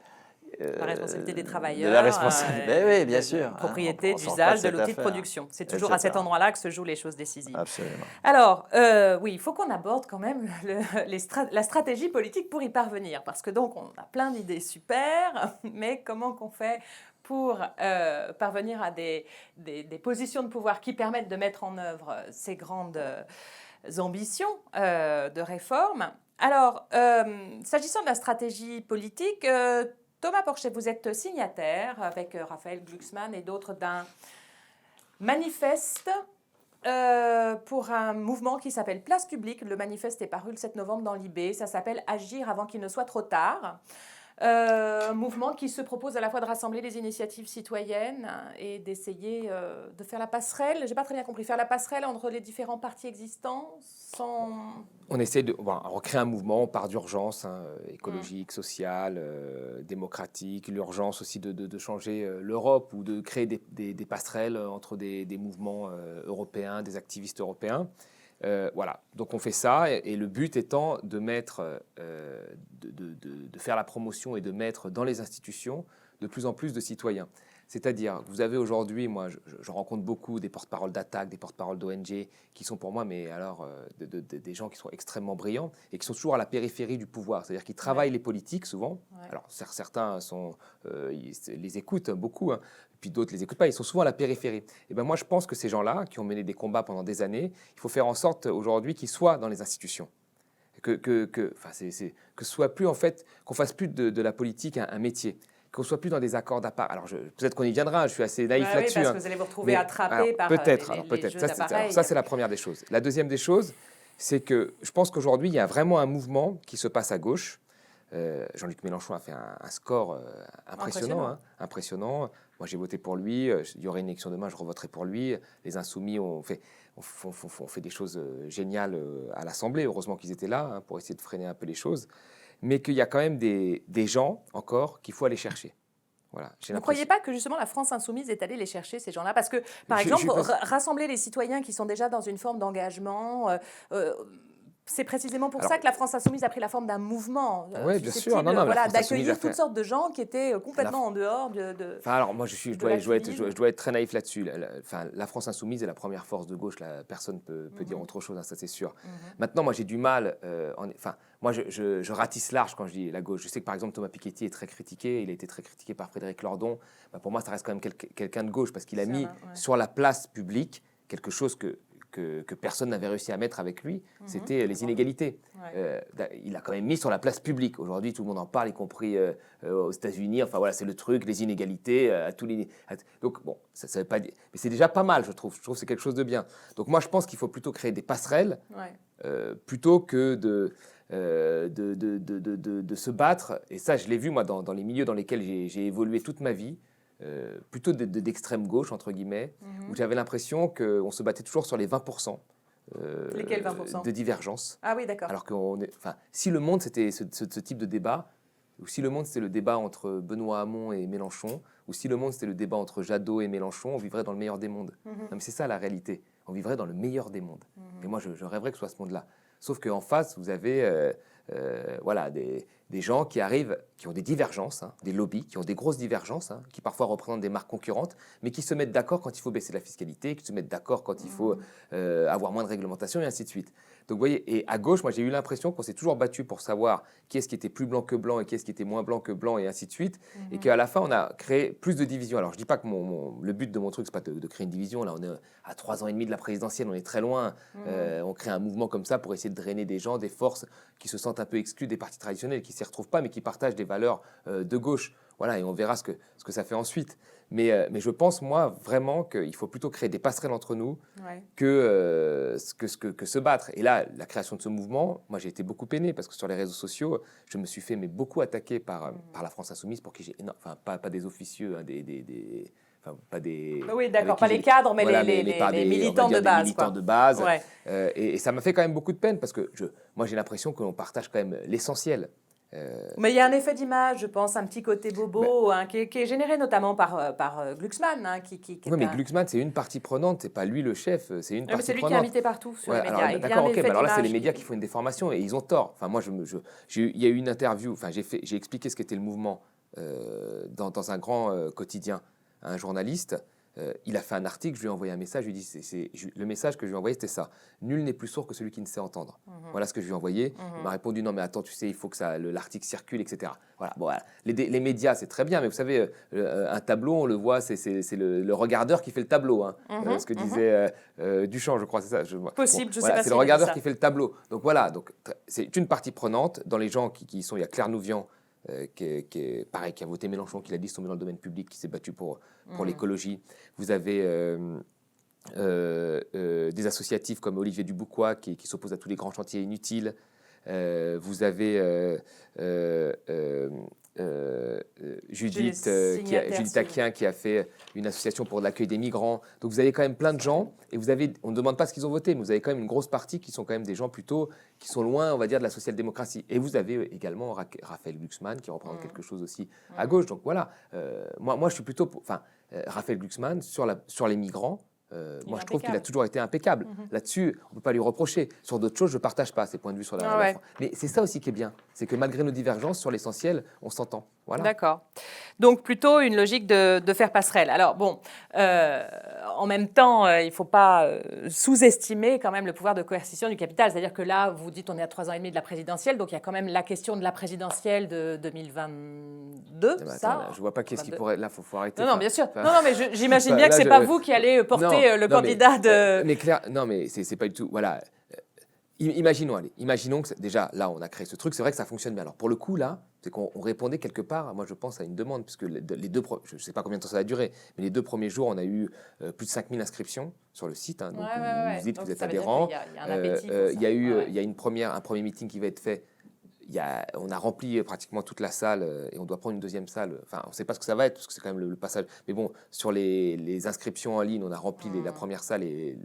la responsabilité des travailleurs, de la responsabilité, oui, bien sûr, propriété, d'usage de l'outil de production. C'est toujours à cet endroit-là que se jouent les choses décisives. Absolument. Alors, oui, il faut qu'on aborde quand même la stratégie politique pour y parvenir, parce que donc on a plein d'idées super, mais comment qu'on fait pour parvenir à des positions de pouvoir qui permettent de mettre en œuvre ces grandes ambitions de réforme. Alors, s'agissant de la stratégie politique, Thomas Porcher, vous êtes signataire avec Raphaël Glucksmann et d'autres d'un manifeste pour un mouvement qui s'appelle Place Publique. Le manifeste est paru le 7 novembre dans l'IB. Ça s'appelle « Agir avant qu'il ne soit trop tard ». Un mouvement qui se propose à la fois de rassembler les initiatives citoyennes et d'essayer de faire la passerelle, j'ai pas très bien compris, faire la passerelle entre les différents partis existants sans... On essaie de recréer un mouvement, on part d'urgence écologique, sociale, démocratique, l'urgence aussi de changer l'Europe ou de créer des passerelles entre des mouvements européens, des activistes européens. Voilà, donc on fait ça et le but étant de mettre, de faire la promotion et de mettre dans les institutions de plus en plus de citoyens. C'est-à-dire, vous avez aujourd'hui, moi je rencontre beaucoup des porte-paroles d'attaque, des porte-paroles d'ONG qui sont pour moi, mais alors des gens qui sont extrêmement brillants et qui sont toujours à la périphérie du pouvoir. C'est-à-dire qu'ils travaillent les politiques souvent. Ouais. Alors certains les écoutent beaucoup, hein, puis d'autres les écoutent pas. Ils sont souvent à la périphérie. Et ben moi je pense que ces gens-là qui ont mené des combats pendant des années, il faut faire en sorte aujourd'hui qu'ils soient dans les institutions. Que ce soit plus en fait, qu'on fasse plus de la politique un métier. Qu'on ne soit plus dans des accords d'appart. Alors, peut-être qu'on y viendra, je suis assez naïf là-dessus. Oui, parce que vous allez vous retrouver attrapé par les jeux d'appareil. Ça, c'est la première des choses. La deuxième des choses, c'est que je pense qu'aujourd'hui, il y a vraiment un mouvement qui se passe à gauche, Jean-Luc Mélenchon a fait un score impressionnant. Moi, j'ai voté pour lui. Il y aurait une élection demain, je revoterai pour lui. Les Insoumis ont fait des choses géniales à l'Assemblée. Heureusement qu'ils étaient là pour essayer de freiner un peu les choses. Mais qu'il y a quand même des gens encore qu'il faut aller chercher. Voilà, vous ne croyez pas que justement la France insoumise est allée les chercher, ces gens-là? Parce que, par exemple, rassembler les citoyens qui sont déjà dans une forme d'engagement, c'est précisément pour ça que la France insoumise a pris la forme d'un mouvement oui, bien sûr. d'accueillir toutes sortes de gens qui étaient complètement en dehors de... Enfin, alors moi, je dois être très naïf là-dessus. La France insoumise est la première force de gauche. Personne ne peut dire autre chose, ça c'est sûr. Maintenant, moi j'ai du mal... moi je ratisse large quand je dis la gauche. Je sais que par exemple Thomas Piketty est très critiqué. Il a été très critiqué par Frédéric Lordon. Pour moi, ça reste quand même quelqu'un de gauche parce qu'il a mis sur la place publique quelque chose que personne n'avait réussi à mettre avec lui, c'était les inégalités. Il a quand même mis sur la place publique. Aujourd'hui, tout le monde en parle, y compris aux États-Unis. Enfin voilà, c'est le truc, les inégalités à tous les. Donc bon, ça veut pas dire, mais c'est déjà pas mal, je trouve. Je trouve que c'est quelque chose de bien. Donc moi, je pense qu'il faut plutôt créer des passerelles, plutôt que de se battre. Et ça, je l'ai vu moi dans les milieux dans lesquels j'ai évolué toute ma vie. Plutôt d'extrême gauche, entre guillemets, où j'avais l'impression qu'on se battait toujours sur les 20%, lesquels 20% de divergence. Ah oui, d'accord. Alors que si le monde c'était ce type de débat, ou si le monde c'était le débat entre Benoît Hamon et Mélenchon, ou si le monde c'était le débat entre Jadot et Mélenchon, on vivrait dans le meilleur des mondes. Non, mais c'est ça la réalité. On vivrait dans le meilleur des mondes. Et moi, je rêverais que ce soit ce monde-là. Sauf qu'en face, vous avez des gens qui arrivent, qui ont des divergences, des lobbies, qui ont des grosses divergences, qui parfois représentent des marques concurrentes, mais qui se mettent d'accord quand il faut baisser la fiscalité, qui se mettent d'accord quand il faut avoir moins de réglementation, et ainsi de suite. Donc vous voyez, et à gauche, moi j'ai eu l'impression qu'on s'est toujours battu pour savoir qui est-ce qui était plus blanc que blanc et qui est-ce qui était moins blanc que blanc, et ainsi de suite, et qu'à la fin, on a créé plus de divisions. Alors je ne dis pas que le but de mon truc, ce n'est pas de créer une division. Là, on est à 3 ans et demi de la présidentielle, on est très loin. On crée un mouvement comme ça pour essayer de drainer des gens, des forces qui se sentent un peu exclus des partis traditionnels, qui ne s'y retrouvent pas, mais qui partagent des valeurs de gauche. Voilà, et on verra ce que ça fait ensuite. Mais je pense, moi, vraiment qu'il faut plutôt créer des passerelles entre nous que se battre. Et là, la création de ce mouvement, moi, j'ai été beaucoup peiné parce que sur les réseaux sociaux, je me suis fait beaucoup attaquer par la France Insoumise pour qui j'ai pas des officieux, pas des... Oui, d'accord, pas les cadres, mais voilà, les militants de base. Militants de base. Ouais. Et ça m'a fait quand même beaucoup de peine parce que moi, j'ai l'impression que l'on partage quand même l'essentiel. Mais il y a un effet d'image, je pense, un petit côté bobo qui est généré notamment par Glucksmann. Oui, mais Glucksmann, c'est une partie prenante, c'est pas lui le chef, c'est une partie prenante. C'est lui qui est invité partout sur les médias. D'accord, ok, mais alors là, c'est les médias qui font une déformation et ils ont tort. Enfin, moi, il y a eu une interview, enfin, j'ai expliqué ce qu'était le mouvement dans un grand quotidien à un journaliste. Il a fait un article, je lui ai envoyé un message, je lui ai dit, le message que je lui ai envoyé, c'était ça. Nul n'est plus sourd que celui qui ne sait entendre. Voilà ce que je lui ai envoyé. Il m'a répondu, non mais attends, tu sais, il faut que l'article circule, etc. Voilà. Bon, voilà. Les médias, c'est très bien, mais vous savez, un tableau, on le voit, c'est le regardeur qui fait le tableau. Ce que disait Duchamp, je crois, c'est ça. Possible, je sais pas si c'est le regardeur qui fait le tableau. Donc voilà, c'est une partie prenante. Dans les gens qui sont, il y a Claire Nouvian, qui a voté Mélenchon, qui l'a dit, tombé dans le domaine public, qui s'est battu pour l'écologie. Vous avez des associatifs comme Olivier Duboucois qui s'oppose à tous les grands chantiers inutiles. Vous avez Judith Aquien qui a fait une association pour l'accueil des migrants. Donc vous avez quand même plein de gens et on ne demande pas ce qu'ils ont voté, mais vous avez quand même une grosse partie qui sont quand même des gens plutôt qui sont loin, on va dire, de la social-démocratie. Et vous avez également Raphaël Glucksmann qui représente quelque chose aussi à gauche. Donc voilà, moi je suis plutôt Raphaël Glucksmann sur les migrants. Moi, je trouve qu'il a toujours été impeccable. Là-dessus, on ne peut pas lui reprocher. Sur d'autres choses, je ne partage pas ses points de vue sur la France. Mais c'est ça aussi qui est bien. C'est que malgré nos divergences, sur l'essentiel, on s'entend. Voilà. D'accord. Donc, plutôt une logique de faire passerelle. Alors, bon, en même temps, il ne faut pas sous-estimer quand même le pouvoir de coercition du capital. C'est-à-dire que là, vous dites on est à 3 ans et demi de la présidentielle, donc il y a quand même la question de la présidentielle de 2022. Je ne vois pas qu'est-ce qui pourrait... Là, il faut arrêter. Non, bien sûr. Non, mais j'imagine bien que ce n'est pas vous qui allez porter le candidat de... Mais Claire, non, mais c'est pas du tout... Voilà. Imaginons que déjà, là, on a créé ce truc. C'est vrai que ça fonctionne bien. Alors, pour le coup, là, c'est qu'on répondait quelque part, moi, je pense, à une demande, puisque je ne sais pas combien de temps ça a duré, mais les 2 premiers jours, on a eu plus de 5000 inscriptions sur le site. Donc, vous dites que vous êtes adhérent. Il y a eu un premier meeting qui va être fait on a rempli pratiquement toute la salle et on doit prendre une deuxième salle. Enfin, on ne sait pas ce que ça va être parce que c'est quand même le passage. Mais bon, sur les inscriptions en ligne, on a rempli la première salle et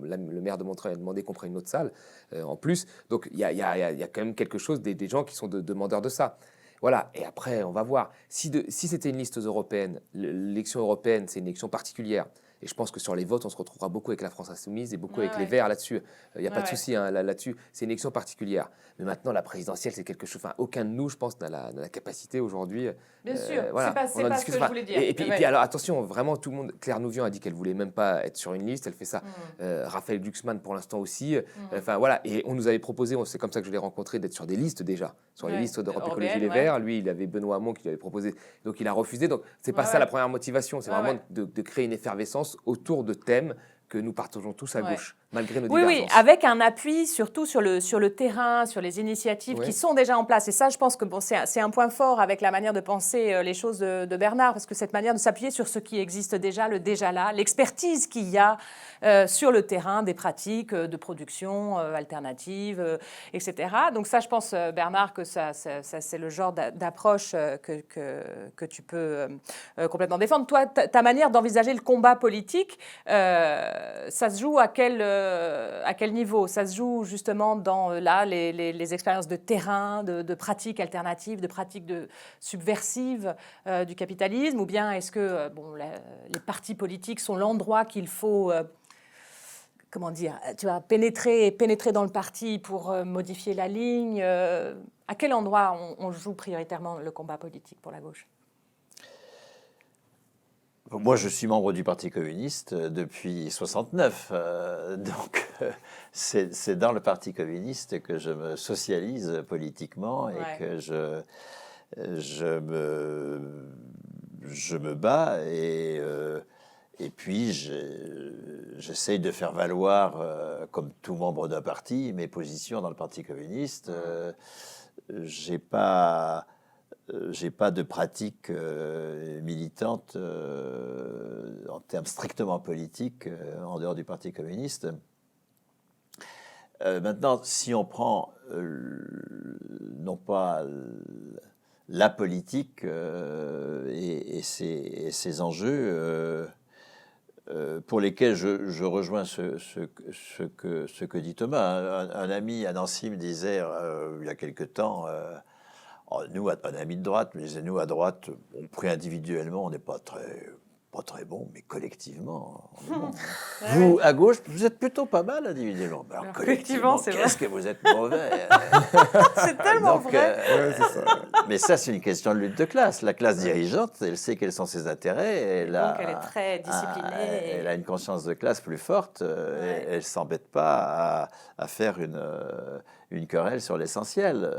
le maire de Montreuil a demandé qu'on prenne une autre salle en plus. Donc, il y a quand même quelque chose, des gens qui sont demandeurs de ça. Voilà, et après, on va voir. Si c'était une liste européenne, l'élection européenne, c'est une élection particulière. Et je pense que sur les votes, on se retrouvera beaucoup avec la France Insoumise et beaucoup avec les Verts là-dessus. Il n'y a pas de souci là-dessus. C'est une élection particulière. Mais maintenant, la présidentielle, c'est quelque chose. Enfin, aucun de nous, je pense, n'a la capacité aujourd'hui. Bien sûr, voilà, c'est pas ce que je voulais dire. Et puis alors, attention, vraiment, tout le monde. Claire Nouvion a dit qu'elle ne voulait même pas être sur une liste. Elle fait ça. Raphaël Glucksmann, pour l'instant aussi. Enfin, voilà. Et on nous avait proposé, c'est comme ça que je l'ai rencontré, d'être sur des listes déjà. Sur les listes d'Europe Écologie Les Verts. Lui, il avait Benoît Hamon qui lui avait proposé. Donc, il a refusé. Donc, c'est pas ça la première motivation. C'est vraiment de créer une effervescence autour de thèmes que nous partageons tous à gauche, malgré nos divergences. Oui, avec un appui surtout sur le terrain, sur les initiatives qui sont déjà en place. Et ça, je pense que c'est un point fort avec la manière de penser les choses de Bernard, parce que cette manière de s'appuyer sur ce qui existe déjà, le déjà là, l'expertise qu'il y a sur le terrain, des pratiques de production alternatives, etc. Donc ça, je pense, Bernard, que ça c'est le genre d'approche que tu peux complètement défendre. Toi, ta manière d'envisager le combat politique, ça se joue à quel niveau? Ça se joue justement dans les expériences de terrain, de pratiques alternatives, de pratiques subversives du capitalisme, ou bien est-ce que les partis politiques sont l'endroit qu'il faut comment dire, tu vois, pénétrer dans le parti pour modifier la ligne? À quel endroit on joue prioritairement le combat politique pour la gauche? Moi, je suis membre du Parti communiste depuis 1969. Donc, c'est dans le Parti communiste que je me socialise politiquement et que je me bats. Et puis, j'essaye de faire valoir, comme tout membre d'un parti, mes positions dans le Parti communiste. J'ai pas de pratique militante en termes strictement politiques en dehors du Parti communiste. Maintenant, si on prend non pas la politique et ses enjeux, pour lesquels je rejoins ce que dit Thomas. Un ami à Nancy me disait il y a quelque temps... nous, un ami de droite, me disait, nous, à droite, on pris individuellement, on n'est pas très bon, mais collectivement, on est bon. Vous, à gauche, vous êtes plutôt pas mal individuellement. Alors, collectivement, c'est vrai. Qu'est-ce que vous êtes mauvais. C'est tellement vrai. C'est ça. Mais ça, c'est une question de lutte de classe. La classe dirigeante, elle sait quels sont ses intérêts. Donc, elle est très disciplinée. Elle a une conscience de classe plus forte. Elle ne s'embête pas à faire une querelle sur l'essentiel.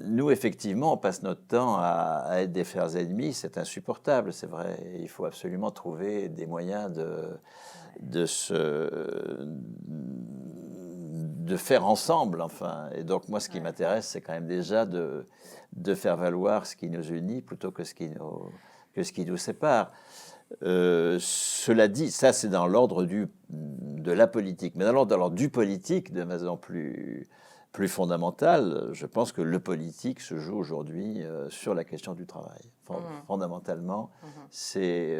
Nous, effectivement, on passe notre temps à être des frères ennemis, c'est insupportable, c'est vrai. Il faut absolument trouver des moyens de faire ensemble, enfin. Et donc, moi, ce qui m'intéresse, c'est quand même déjà de faire valoir ce qui nous unit plutôt que ce qui nous sépare. Cela dit, ça, c'est dans l'ordre de la politique. Mais dans l'ordre du politique, de façon plus fondamentale, je pense que le politique se joue aujourd'hui sur la question du travail. Fondamentalement, c'est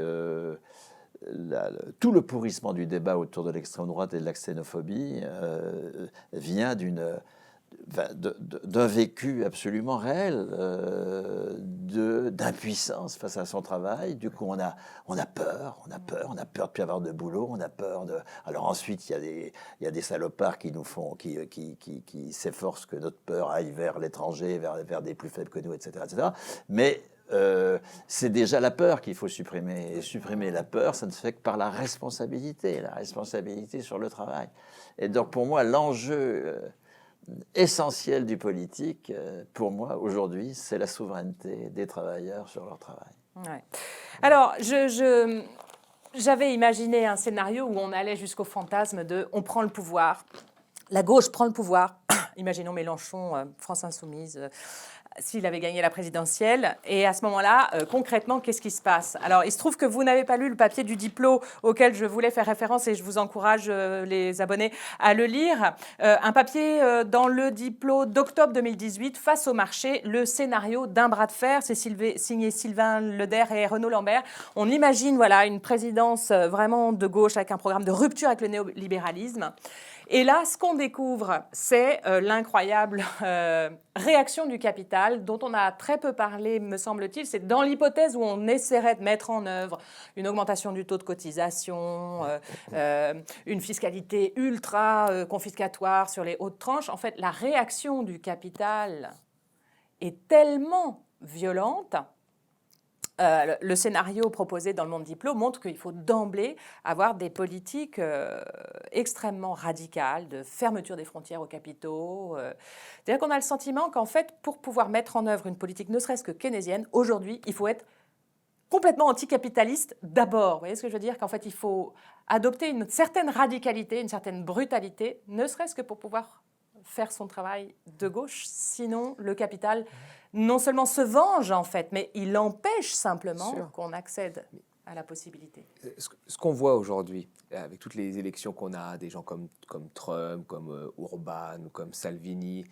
tout le pourrissement du débat autour de l'extrême droite et de la xénophobie vient d'un vécu absolument réel d'impuissance face à son travail. Du coup, on a peur de plus avoir de boulot, on a peur de... Alors ensuite, il y a des salopards qui s'efforcent que notre peur aille vers l'étranger, vers des plus faibles que nous, etc. etc. Mais c'est déjà la peur qu'il faut supprimer. Et supprimer la peur, ça ne se fait que par la responsabilité sur le travail. Et donc, pour moi, l'enjeu... essentiel du politique, pour moi, aujourd'hui, c'est la souveraineté des travailleurs sur leur travail. Ouais. Alors, j'avais imaginé un scénario où on allait jusqu'au fantasme de « on prend le pouvoir », la gauche prend le pouvoir, imaginons Mélenchon, France Insoumise, s'il avait gagné la présidentielle. Et à ce moment-là, concrètement, qu'est-ce qui se passe? Alors, il se trouve que vous n'avez pas lu le papier du Diplo auquel je voulais faire référence et je vous encourage, les abonnés, à le lire. Un papier dans le Diplo d'octobre 2018, Face au marché, le scénario d'un bras de fer. C'est signé Sylvain Leder et Renaud Lambert. On imagine une présidence vraiment de gauche avec un programme de rupture avec le néolibéralisme. Et là, ce qu'on découvre, c'est l'incroyable réaction du capital, dont on a très peu parlé, me semble-t-il. C'est dans l'hypothèse où on essaierait de mettre en œuvre une augmentation du taux de cotisation, une fiscalité ultra confiscatoire sur les hautes tranches. En fait, la réaction du capital est tellement violente. Le scénario proposé dans le Monde Diplo montre qu'il faut d'emblée avoir des politiques extrêmement radicales de fermeture des frontières aux capitaux. C'est-à-dire qu'on a le sentiment qu'en fait, pour pouvoir mettre en œuvre une politique ne serait-ce que keynésienne, aujourd'hui, il faut être complètement anticapitaliste d'abord. Vous voyez ce que je veux dire? Qu'en fait, il faut adopter une certaine radicalité, une certaine brutalité, ne serait-ce que pour pouvoir faire son travail de gauche. Sinon, le capital non seulement se venge, en fait, mais il empêche simplement qu'on accède à la possibilité. Ce qu'on voit aujourd'hui, avec toutes les élections qu'on a, des gens comme Trump, comme Orban, ou comme Salvini,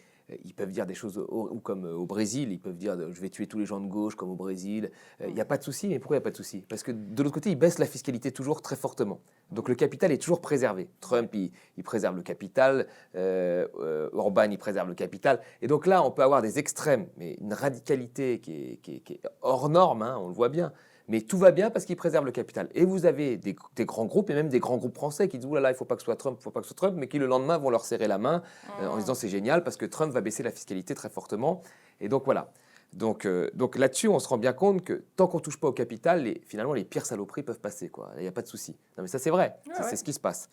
ils peuvent dire des choses, ou comme au Brésil, ils peuvent dire « je vais tuer tous les gens de gauche » comme au Brésil. Il n'y a pas de souci, mais pourquoi il n'y a pas de souci? Parce que de l'autre côté, ils baissent la fiscalité toujours très fortement. Donc le capital est toujours préservé. Trump, il préserve le capital, Orban, il préserve le capital. Et donc là, on peut avoir des extrêmes, mais une radicalité qui est hors norme, on le voit bien. Mais tout va bien parce qu'ils préservent le capital. Et vous avez des grands groupes, et même des grands groupes français qui disent « Ouh là là, il ne faut pas que ce soit Trump, il ne faut pas que ce soit Trump », mais qui le lendemain vont leur serrer la main en disant « c'est génial parce que Trump va baisser la fiscalité très fortement ». Et donc voilà. Donc là-dessus, on se rend bien compte que tant qu'on ne touche pas au capital, finalement, les pires saloperies peuvent passer. Il n'y a pas de souci. Non mais ça, c'est vrai. C'est ce qui se passe.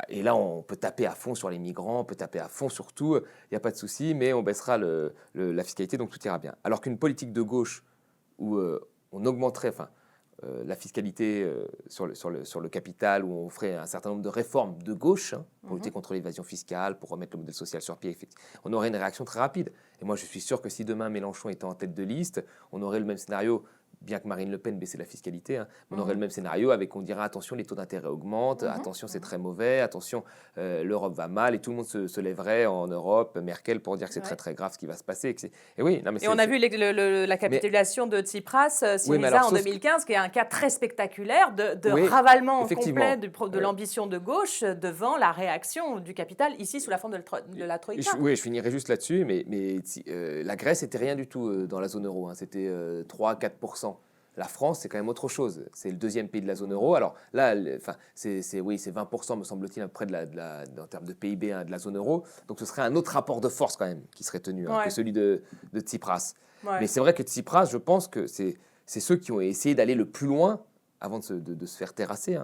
Et là, on peut taper à fond sur les migrants, on peut taper à fond sur tout. Il n'y a pas de souci, mais on baissera la fiscalité, donc tout ira bien. Alors qu'une politique de gauche où on augmenterait la fiscalité sur le capital, où on ferait un certain nombre de réformes de gauche pour lutter contre l'évasion fiscale, pour remettre le modèle social sur pied, on aurait une réaction très rapide. Et moi, je suis sûr que si demain Mélenchon était en tête de liste, on aurait le même scénario, bien que Marine Le Pen baissait la fiscalité, on aurait le même scénario avec on dirait attention, les taux d'intérêt augmentent, attention, c'est très mauvais, attention, l'Europe va mal, et tout le monde se lèverait en Europe, Merkel, pour dire que c'est très très grave ce qui va se passer. Et oui, non, mais on a vu la capitulation de Tsipras, Syriza en 2015, qui est un cas très spectaculaire de ravalement complet de l'ambition de gauche devant la réaction du capital, ici sous la forme de la Troïka. Oui, je finirai juste là-dessus, mais la Grèce n'était rien du tout dans la zone euro, c'était 3-4%. La France, c'est quand même autre chose. C'est le deuxième pays de la zone euro. Alors là, c'est 20%, me semble-t-il, près en termes de PIB de la zone euro. Donc ce serait un autre rapport de force quand même qui serait tenu que celui de Tsipras. Ouais. Mais c'est vrai que Tsipras, je pense que c'est ceux qui ont essayé d'aller le plus loin avant de se faire terrasser.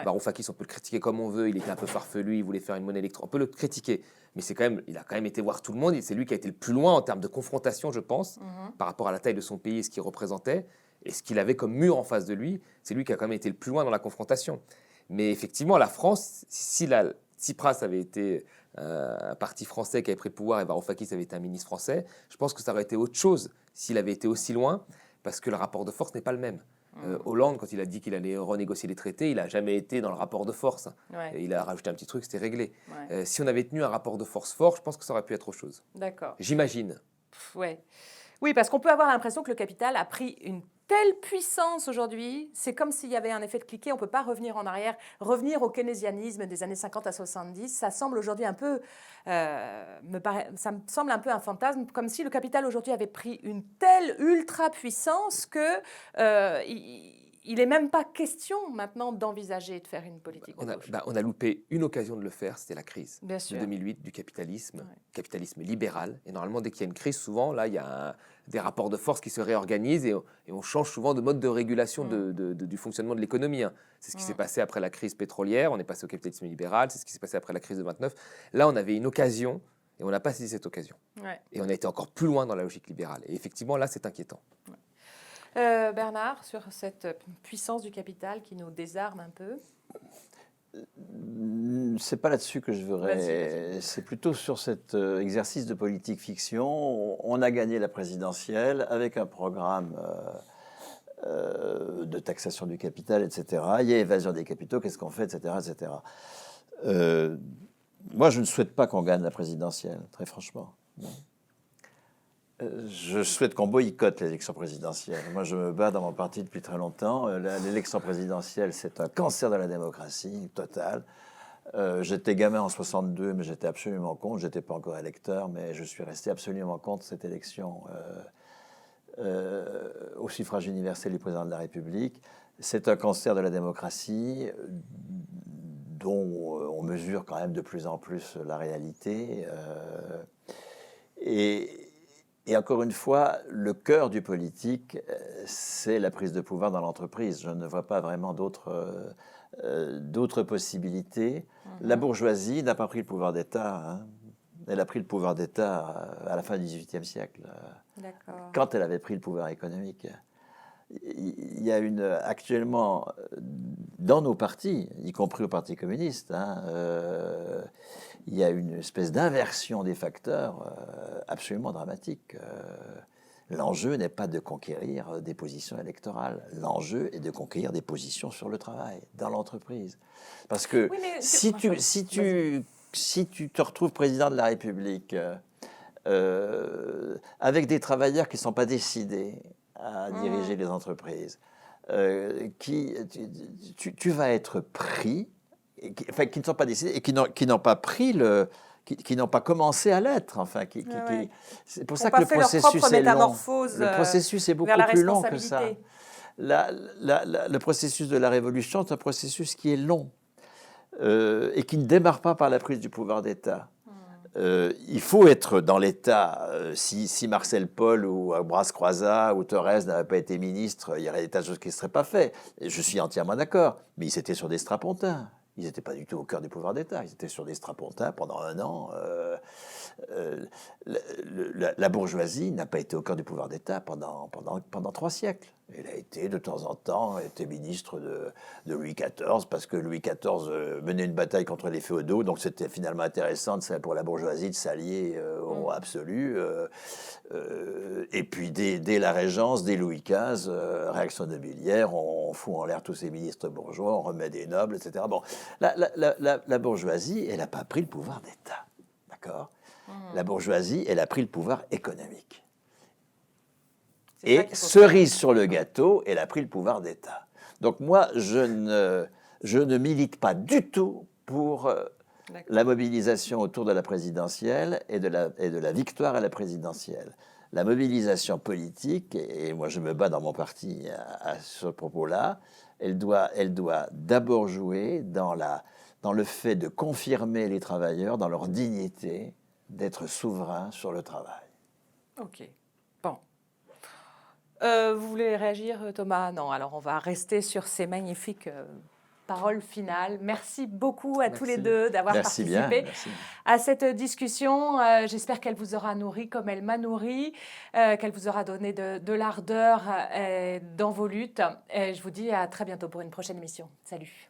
Varoufakis, on peut le critiquer comme on veut. Il était un peu farfelu, il voulait faire une monnaie électronique. On peut le critiquer. Mais il a quand même été voir tout le monde. C'est lui qui a été le plus loin en termes de confrontation, je pense, par rapport à la taille de son pays et ce qu'il représentait. Et ce qu'il avait comme mur en face de lui, c'est lui qui a quand même été le plus loin dans la confrontation. Mais effectivement, la France, si Tsipras avait été un parti français qui avait pris le pouvoir et Varoufakis avait été un ministre français, je pense que ça aurait été autre chose s'il avait été aussi loin, parce que le rapport de force n'est pas le même. Hollande, quand il a dit qu'il allait renégocier les traités, il n'a jamais été dans le rapport de force. Il a rajouté un petit truc, c'était réglé. Si on avait tenu un rapport de force fort, je pense que ça aurait pu être autre chose. D'accord. J'imagine. Oui, parce qu'on peut avoir l'impression que le capital a pris une telle puissance aujourd'hui, c'est comme s'il y avait un effet de cliquet, on ne peut pas revenir en arrière. Revenir au keynésianisme des années 50 à 70, ça semble aujourd'hui un peu, ça me semble un peu un fantasme, comme si le capital aujourd'hui avait pris une telle ultra-puissance que il n'est même pas question maintenant d'envisager de faire une politique de gauche. On a loupé une occasion de le faire, c'était la crise de 2008 du capitalisme, capitalisme libéral. Et normalement, dès qu'il y a une crise, souvent, là, il y a des rapports de force qui se réorganisent et on change souvent de mode de régulation du fonctionnement de l'économie. C'est ce qui s'est passé après la crise pétrolière, on est passé au capitalisme libéral, c'est ce qui s'est passé après la crise de 29. Là, on avait une occasion et on n'a pas saisi cette occasion. Et on a été encore plus loin dans la logique libérale. Et effectivement, là, c'est inquiétant. Bernard, sur cette puissance du capital qui nous désarme un peu? c'est pas là-dessus que je voudrais. Vas-y. C'est plutôt sur cet exercice de politique fiction. On a gagné la présidentielle avec un programme de taxation du capital, etc. Il y a évasion des capitaux, qu'est-ce qu'on fait, etc., etc. Moi, je ne souhaite pas qu'on gagne la présidentielle, très franchement. Je souhaite qu'on boycotte l'élection présidentielle. Moi, je me bats dans mon parti depuis très longtemps. L'élection présidentielle, c'est un cancer de la démocratie total. J'étais gamin en 62, mais j'étais absolument contre. Je n'étais pas encore électeur, mais je suis resté absolument contre cette élection au suffrage universel du président de la République. C'est un cancer de la démocratie dont on mesure quand même de plus en plus la réalité. Et encore une fois, le cœur du politique, c'est la prise de pouvoir dans l'entreprise. Je ne vois pas vraiment d'autres possibilités. La bourgeoisie n'a pas pris le pouvoir d'État. Hein. Elle a pris le pouvoir d'État à la fin du XVIIIe siècle, quand elle avait pris le pouvoir économique. Il y a actuellement, dans nos partis, y compris au Parti communiste, il y a une espèce d'inversion des facteurs absolument dramatique. L'enjeu n'est pas de conquérir des positions électorales. L'enjeu est de conquérir des positions sur le travail, dans l'entreprise. Parce que si tu te retrouves président de la République avec des travailleurs qui ne sont pas décidés à diriger les entreprises, tu vas être pris, qui ne sont pas décidés et qui n'ont pas pris qui n'ont pas commencé à l'être. Enfin, c'est pour ça que le processus est long. Le processus est beaucoup plus long que ça. Le processus de la révolution, c'est un processus qui est long et qui ne démarre pas par la prise du pouvoir d'État. Il faut être dans l'État. Si Marcel Paul ou Ambroise Croizat ou Thorez n'avaient pas été ministres, il y aurait des tas de choses qui ne seraient pas faites. Je suis entièrement d'accord. Mais ils étaient sur des strapontins. Ils n'étaient pas du tout au cœur du pouvoir d'État. Ils étaient sur des strapontins pendant 1 an. La bourgeoisie n'a pas été au cœur du pouvoir d'État pendant 3 siècles. Elle a été, de temps en temps, ministre de Louis XIV, parce que Louis XIV menait une bataille contre les féodaux, donc c'était finalement intéressant pour la bourgeoisie de s'allier au roi absolu. Et puis, dès la Régence, dès Louis XV, réaction nobiliaire, on fout en l'air tous ces ministres bourgeois, on remet des nobles, etc. Bon, la bourgeoisie, elle n'a pas pris le pouvoir d'État, d'accord ? La bourgeoisie, elle a pris le pouvoir économique. Et cerise sur le gâteau, elle a pris le pouvoir d'État. Donc moi, je ne milite pas du tout pour la mobilisation autour de la présidentielle et de la victoire à la présidentielle. La mobilisation politique, et moi je me bats dans mon parti à ce propos-là, elle doit d'abord jouer dans le fait de confirmer les travailleurs dans leur dignité d'être souverains sur le travail. Ok. Bon. Vous voulez réagir, Thomas? Non, alors on va rester sur ces magnifiques paroles finales. Merci beaucoup à tous les deux d'avoir participé à cette discussion. J'espère qu'elle vous aura nourri comme elle m'a nourri, qu'elle vous aura donné de l'ardeur dans vos luttes. Et je vous dis à très bientôt pour une prochaine émission. Salut.